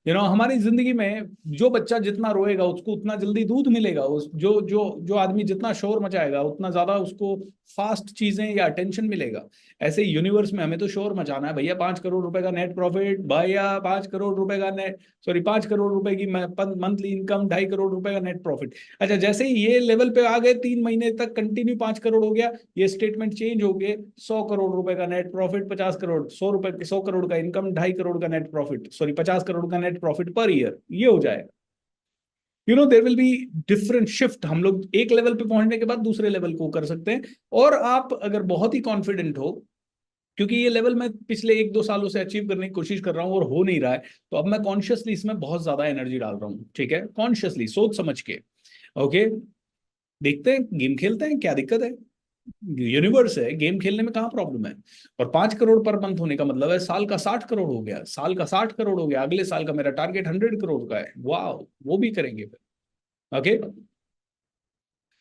हमारी जिंदगी में जो बच्चा जितना रोएगा उसको उतना जल्दी दूध मिलेगा। उस जो जो जो आदमी जितना शोर मचाएगा उतना ज्यादा उसको फास्ट चीजें या अटेंशन मिलेगा। ऐसे ही यूनिवर्स में हमें तो शोर मचाना है, भैया 5 करोड़ रुपए का नेट प्रॉफिट, भैया 5 करोड़ रुपए का नेट, सॉरी 5 करोड़ रुपए की मंथली इनकम, 2.5 करोड़ रुपए का नेट प्रॉफिट। अच्छा, जैसे ही ये लेवल पे आ गए, 3 महीने तक कंटिन्यू 5 करोड़ हो गया, ये स्टेटमेंट चेंज हो गए, 100 करोड़ रुपए का नेट प्रॉफिट, 50 करोड़, 100 करोड़ का इनकम, 2.5 करोड़ का नेट प्रॉफिट, सॉरी 50 करोड़ का नेट प्रॉफिट पर ईयर, ये हो जाएगा। There will be different shift. हम लोग एक लेवल पे पहुंचने के बाद दूसरे लेवल को कर सकते हैं। और आप अगर बहुत ही कॉन्फिडेंट हो, क्योंकि ये लेवल मैं पिछले 1-2 सालों से अचीव करने की कोशिश कर रहा हूं और हो नहीं रहा है, तो अब मैं कॉन्शियसली इसमें बहुत ज्यादा एनर्जी डाल रहा हूं। ठीक है, कॉन्शियसली, सोच समझ के। ओके, देखते हैं, गेम खेलते हैं, क्या दिक्कत है? यूनिवर्स है, गेम खेलने में कहाँ प्रॉब्लम है? और 5 करोड़ पर मंथ होने का मतलब है साल का 60 करोड़ हो गया, साल का 60 करोड़ हो गया। अगले साल का मेरा टारगेट 100 करोड़ का है। वाह, वो भी करेंगे फिर। ओके,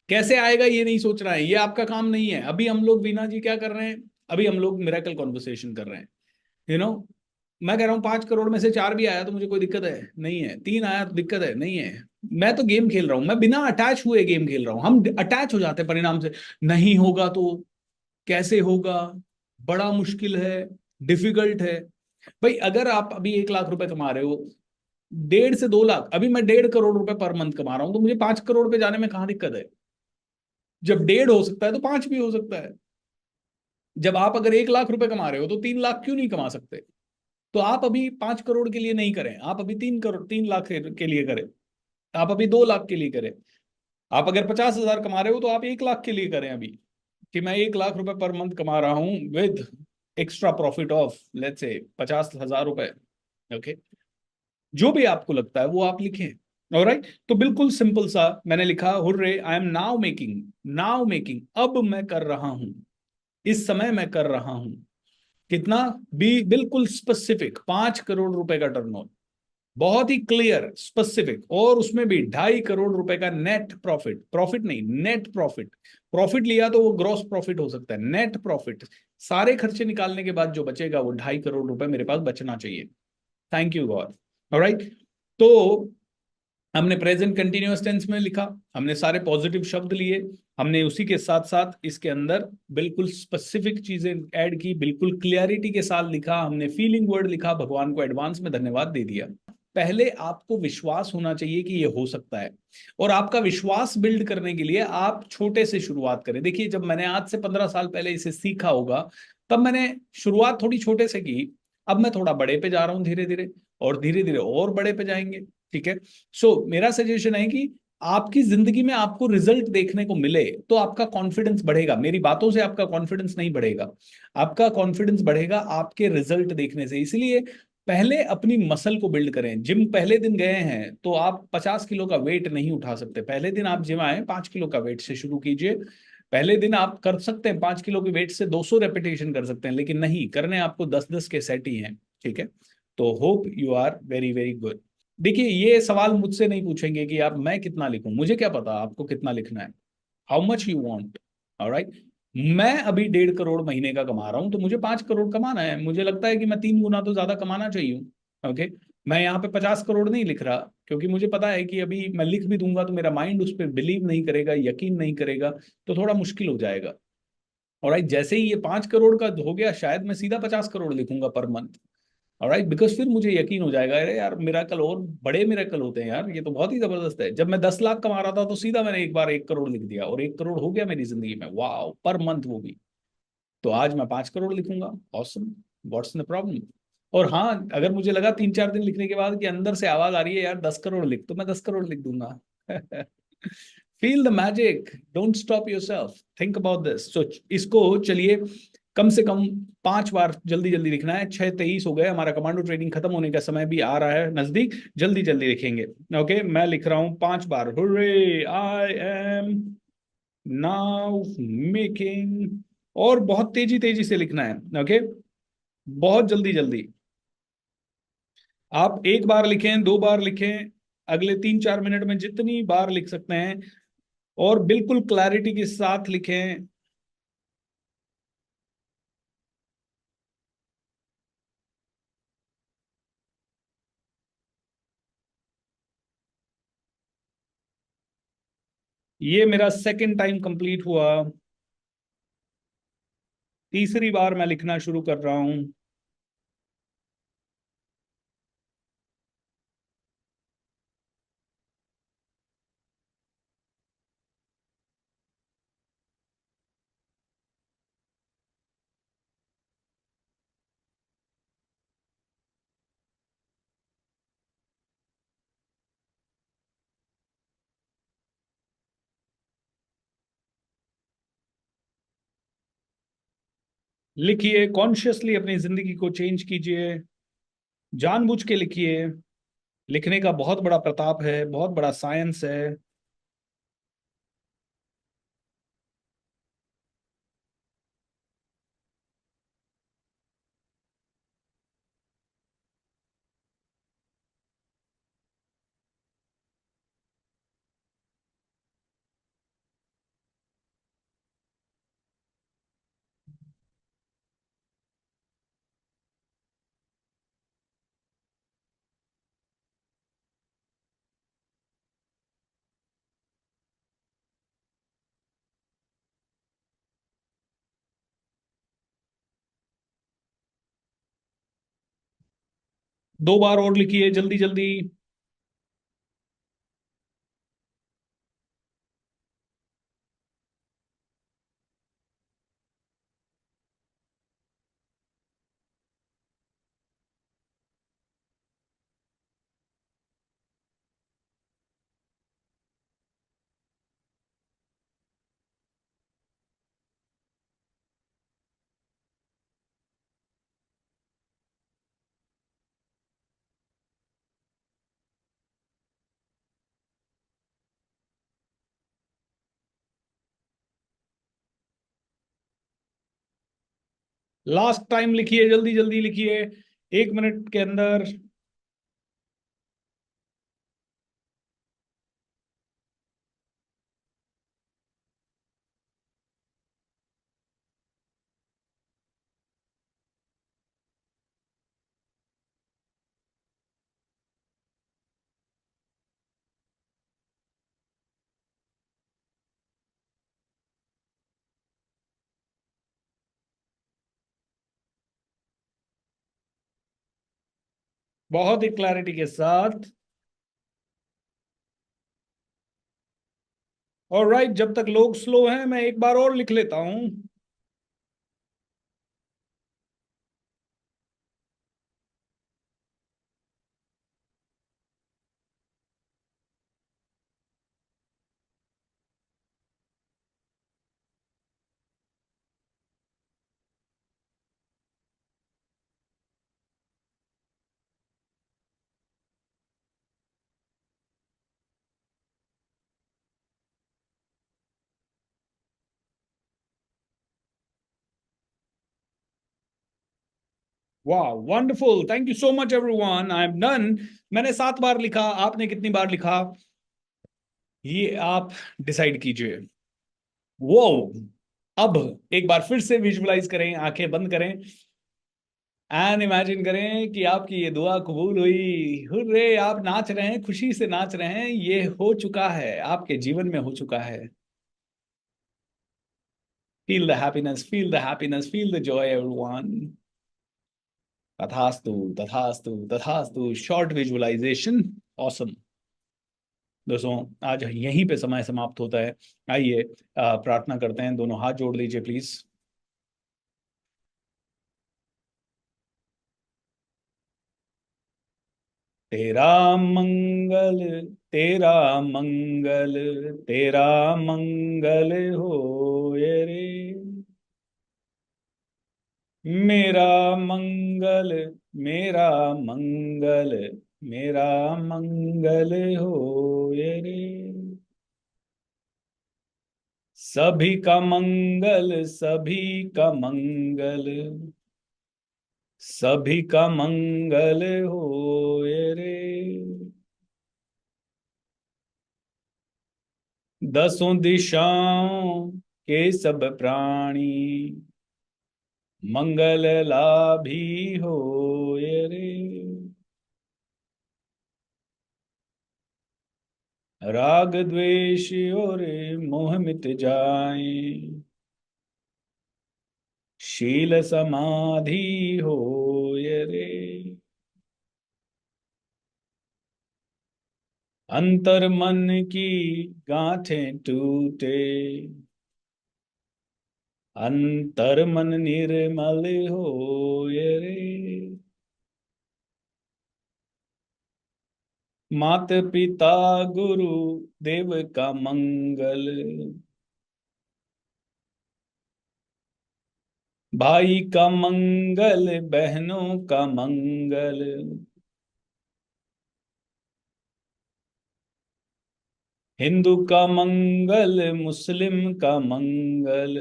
कैसे आएगा ये नहीं सोचना है, ये आपका काम नहीं है। अभी हम लोग वीना जी क्या कर रहे हैं, अभी हम लोग मिरेकल कॉन्वर्सेशन कर रहे हैं, यू नो। मैं कह रहा हूँ 5 करोड़ में से 4 भी आया तो मुझे कोई दिक्कत है नहीं है, 3 आया तो दिक्कत है नहीं है। मैं तो गेम खेल रहा हूँ, मैं बिना अटैच हुए गेम खेल रहा हूँ। हम अटैच हो जाते हैं परिणाम से, नहीं होगा तो कैसे होगा, बड़ा मुश्किल है, डिफिकल्ट है। भाई अगर आप अभी 1 लाख रुपए कमा रहे हो, 1.5 से 2 लाख, अभी मैं 1.5 करोड़ रुपए पर मंथ कमा रहा हूं, तो मुझे 5 करोड़ पे जाने में कहाँ दिक्कत है। जब 1.5 हो सकता है तो 5 भी हो सकता है। जब आप अगर 1 लाख रुपए कमा रहे हो तो 3 लाख क्यों नहीं कमा सकते। तो आप अभी 5 करोड़ के लिए नहीं करें, आप अभी 3 करोड़ 3 लाख के लिए करें, आप अभी 2 लाख के लिए करें। आप अगर 50,000 कमा रहे हो तो आप 1 लाख के लिए करें अभी, कि मैं 1 लाख रुपए पर मंथ कमा रहा हूं with extra profit of let's say 50,000 रुपए। ओके, जो भी आपको लगता है वो आप लिखें। ऑलराइट, तो बिल्कुल सिंपल सा मैंने लिखा, hurray I am now making, now making, अब मैं कर रहा हूं, इस समय मैं कर रहा हूं कितना, भी बिल्कुल स्पेसिफिक 5 करोड़ रुपए का टर्नओवर, बहुत ही क्लियर स्पेसिफिक, और उसमें भी 2.5 करोड़ रुपए का नेट प्रॉफिट, प्रॉफिट नहीं नेट प्रॉफिट। प्रॉफिट लिया तो वो ग्रॉस प्रॉफिट हो सकता है, नेट प्रॉफिट, सारे खर्चे निकालने के बाद जो बचेगा वो 2.5 करोड़ रुपए मेरे पास बचना चाहिए। Thank you God. ऑलराइट, तो हमने प्रेजेंट कंटिन्यूअस टेंस में लिखा, हमने सारे पॉजिटिव शब्द लिए, हमने उसी के साथ साथ इसके अंदर बिल्कुल स्पेसिफिक चीजें ऐड की, बिल्कुल क्लियरिटी के साथ लिखा, हमने फीलिंग वर्ड लिखा, भगवान को एडवांस में धन्यवाद दे दिया। पहले आपको विश्वास होना चाहिए कि ये हो सकता है, और आपका विश्वास बिल्ड करने के लिए आप छोटे से शुरुआत करें। देखिए, जब मैंने आज से 15 साल पहले इसे सीखा होगा, तब मैंने शुरुआत थोड़ी छोटे से की, अब मैं थोड़ा बड़े पे जा रहा हूँ धीरे धीरे, और धीरे धीरे और बड़े पे जाएंगे। ठीक है, सो मेरा सजेशन है कि आपकी जिंदगी में आपको रिजल्ट देखने को मिले तो आपका कॉन्फिडेंस बढ़ेगा। मेरी बातों से आपका कॉन्फिडेंस नहीं बढ़ेगा, आपका कॉन्फिडेंस बढ़ेगा आपके रिजल्ट देखने से। इसलिए पहले अपनी मसल को बिल्ड करें। जिम पहले दिन गए हैं तो आप 50 किलो का वेट नहीं उठा सकते। पहले दिन आप जिम आए, 5 किलो का वेट से शुरू कीजिए। पहले दिन आप कर सकते हैं 5 किलो के वेट से 200 रेपिटेशन कर सकते हैं, लेकिन नहीं करने आपको 10-10 के सेट ही हैं। ठीक है, तो hope you are very very good. देखिए, ये सवाल मुझसे नहीं पूछेंगे कि आप मैं कितना लिखूं, मुझे क्या पता आपको कितना लिखना है, how much you want. Alright, मैं अभी 1.5 करोड़ महीने का कमा रहा हूं, तो मुझे 5 करोड़ कमाना है। मुझे लगता है कि मैं 3 गुना तो ज्यादा कमाना चाहिए। ओके, मैं यहाँ पे 50 करोड़ नहीं लिख रहा, क्योंकि मुझे पता है कि अभी मैं लिख भी दूंगा तो मेरा माइंड उस पर बिलीव नहीं करेगा, यकीन नहीं करेगा, तो थोड़ा मुश्किल हो जाएगा। ऑलराइट, जैसे ही ये 5 करोड़ का हो गया, शायद मैं सीधा 50 करोड़ लिखूंगा पर मंथ। ऑलराइट, बिकॉज फिर मुझे यकीन हो जाएगा, अरे यार मिराकल, और बड़े मिराकल होते हैं यार, ये तो बहुत ही जबरदस्त है। जब मैं 10 लाख कमा रहा था तो सीधा मैंने एक बार 1 करोड़ लिख दिया, और 1 करोड़ हो गया मेरी जिंदगी में, वाह, पर मंथ वो भी। तो आज मैं 5 करोड़ लिखूंगा, ऑसम, व्हाट्स द प्रॉब्लम। और हाँ, अगर मुझे लगा 3-4 दिन लिखने के बाद कि अंदर से आवाज आ रही है यार 10 करोड़ लिख, तो मैं 10 करोड़ लिख दूंगा। Feel the magic, don't stop yourself, think about this. So इसको चलिए कम से कम 5 बार जल्दी जल्दी लिखना है। 6:23 हो गए, हमारा कमांडो ट्रेनिंग खत्म होने का समय भी आ रहा है नजदीक, जल्दी जल्दी लिखेंगे। ओके, मैं लिख रहा हूं 5 बार, hurray I am now making, और बहुत तेजी तेजी से लिखना है। ओके, बहुत जल्दी जल्दी। आप 1 बार लिखें, 2 बार लिखें, अगले 3-4 मिनट में जितनी बार लिख सकते हैं, और बिल्कुल क्लैरिटी के साथ लिखें। ये मेरा सेकंड टाइम कंप्लीट हुआ, तीसरी बार मैं लिखना शुरू कर रहा हूं। लिखिए, कॉन्शियसली अपनी जिंदगी को चेंज कीजिए, जानबूझ के लिखिए। लिखने का बहुत बड़ा प्रताप है, बहुत बड़ा साइंस है। 2 बार और लिखिए जल्दी जल्दी। लास्ट टाइम लिखिए, जल्दी जल्दी लिखिए, 1 मिनट के अंदर। बहुत ही क्लैरिटी के साथ। और राइट, जब तक लोग स्लो हैं मैं एक बार और लिख लेता हूं। वाह, wonderful, thank you so much everyone, I am done. मैंने 7 बार लिखा, आपने कितनी बार लिखा ये आप डिसाइड कीजिए। वो अब एक बार फिर से विजुअलाइज करें, आंखें बंद करें एंड इमेजिन करें कि आपकी ये दुआ कबूल हुई। हुर्रे, आप नाच रहे हैं, खुशी से नाच रहे हैं, ये हो चुका है, आपके जीवन में हो चुका है। Feel the happiness, feel the happiness, feel the joy everyone. तथास्तु, तथास्तु, तथास्तु। Short visualization, awesome. दोस्तों, आज यहीं पे समय समाप्त होता है। आइए प्रार्थना करते हैं, दोनों हाथ जोड़ लीजिए प्लीज। तेरा मंगल, तेरा मंगल, तेरा मंगल होए रे। मेरा मंगल, मेरा मंगल, मेरा मंगल होए रे। सभी का मंगल, सभी का मंगल, सभी का मंगल होए रे। दसों दिशाओं के सब प्राणी मंगल लाभी होए रे। राग द्वेष और मोह मिट जाए, शील समाधि होए रे। अंतर मन की गांठें टूटे, अंतर मन निर्मल होए रे। मात पिता गुरु देव का मंगल, भाई का मंगल, बहनों का मंगल, हिंदू का मंगल, मुस्लिम का मंगल,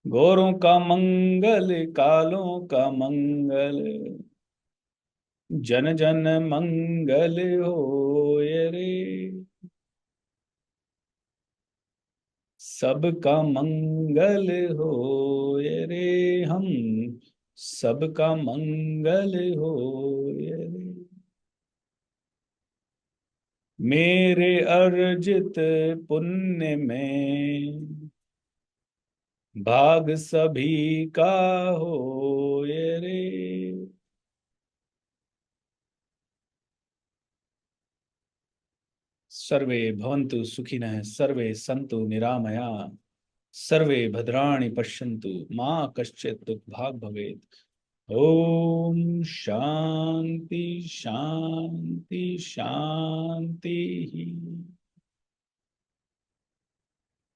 गोरों का मंगल, कालों का मंगल, जन जन मंगल होए रे। सबका मंगल होए रे, हम सबका मंगल होए रे। मेरे अर्जित पुण्य में भाग सभी का हो ये रे। सर्वे भवन्तु सुखिनः, सर्वे सन्तु निरामया, सर्वे भद्राणि पश्यन्तु, मा कश्चित् दुःखभाग् भवेत्। ओम शांति शांति शांति।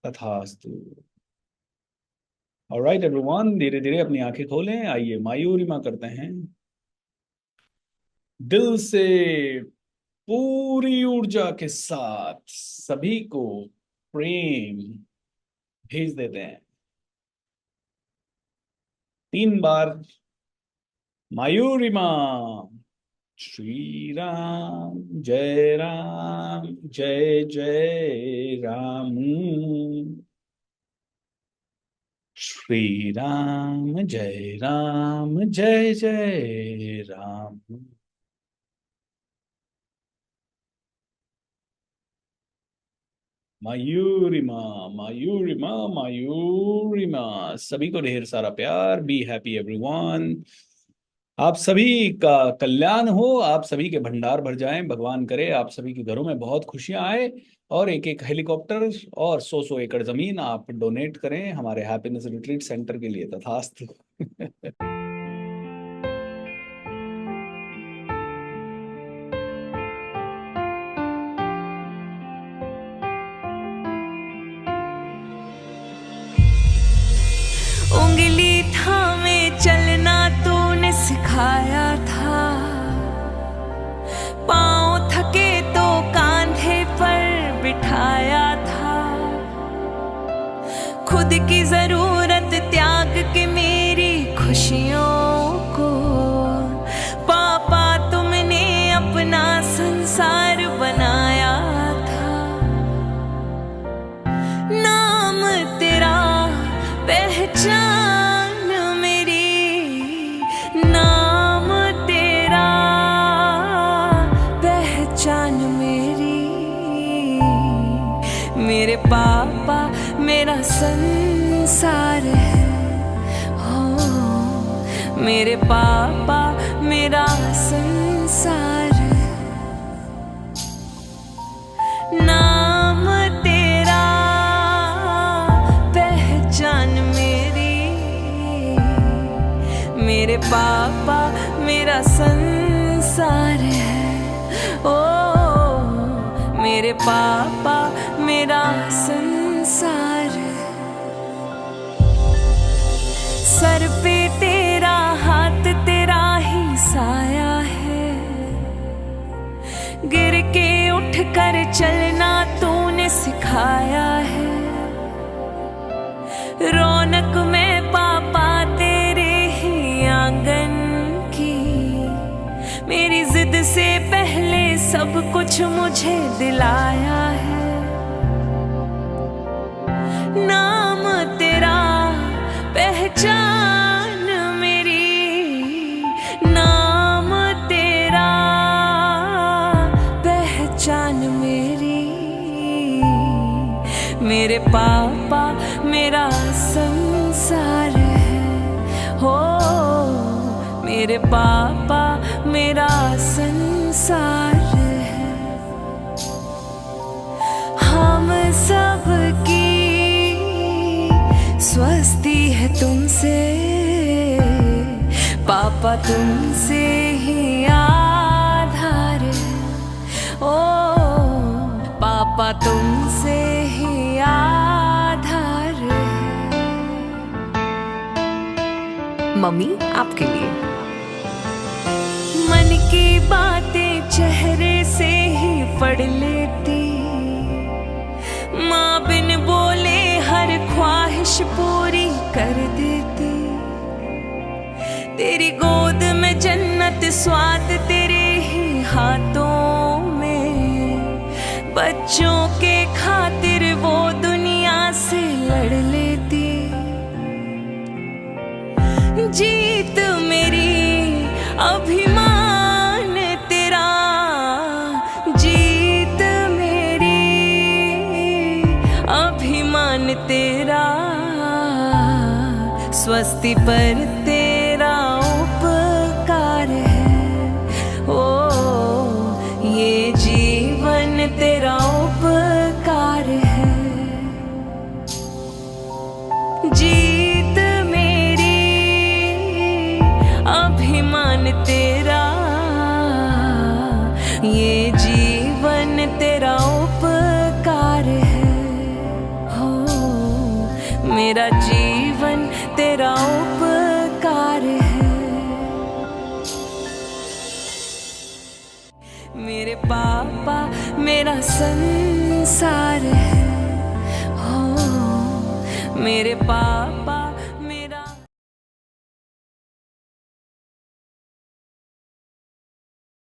तथास्तु। ऑलराइट एवरीवन, धीरे धीरे अपनी आंखें खोलें। आइए मायूरिमा करते हैं। दिल से पूरी ऊर्जा के साथ सभी को प्रेम भेज देते हैं। 3 बार मायूरिमा। श्री राम जय जय राम। श्री राम जय जय राम। मायूरिमा मायूरिमा मायूरिमा। सभी को ढेर सारा प्यार। Be happy everyone. आप सभी का कल्याण हो, आप सभी के भंडार भर जाएं। भगवान करे आप सभी के घरों में बहुत खुशियां आए और एक एक हेलीकॉप्टर और 100 एकड़ जमीन आप डोनेट करें हमारे हैप्पीनेस रिट्रीट सेंटर के लिए। तथास्तु। उंगली थामे चलना तूने सिखाया था, पाँव थके तो कांधे पर बिठाया था। खुद की जरूरत त्याग के मेरी खुशियों को पापा तुमने अपना संसार बनाया था। नाम तेरा पहचान मेरी, नाम तेरा पहचान मेरी। मेरे पापा मेरा संसार है, हो मेरे पापा मेरा संसार है। नाम तेरा पहचान मेरी, मेरे पापा मेरा संसार है। ओ मेरे पापा मेरा संसार है। सर पे तेरा हाथ, तेरा ही साया है। गिर के उठ कर चलना तूने सिखाया है। रौनक में पापा तेरे ही आंगन की, मेरी जिद से पहले सब कुछ मुझे दिलाया है। नाम तेरा पहचान मेरी, नाम तेरा पहचान मेरी। मेरे पापा मेरा संसार है, हो मेरे पापा मेरा संसार है। हम सब की स्वस्ति है तुमसे, पापा तुमसे ही आधार है। ओ पापा तुमसे ही आधार है। मम्मी आपके लिए। मन की बातें चेहरे से ही पढ़ लेती, माँ बिन बोले हर ख्वाहिश पूरी कर देती। तेरी गोद में जन्नत, स्वाद तेरे ही हाथों में। बच्चों के खातिर वो दुनिया से लड़ लेती। जीत मेरी अभिमान तेरा, जीत मेरी अभिमान तेरा। मस्ती पर तेरा उपकार है। ओ ये जीवन तेरा उपकार है। जीत मेरी अभिमान तेरा, ये जीवन तेरा उपकार है। हो मेरा जीवन तेरा उपकार है। मेरे पापा मेरा संसार है। हो मेरे पापा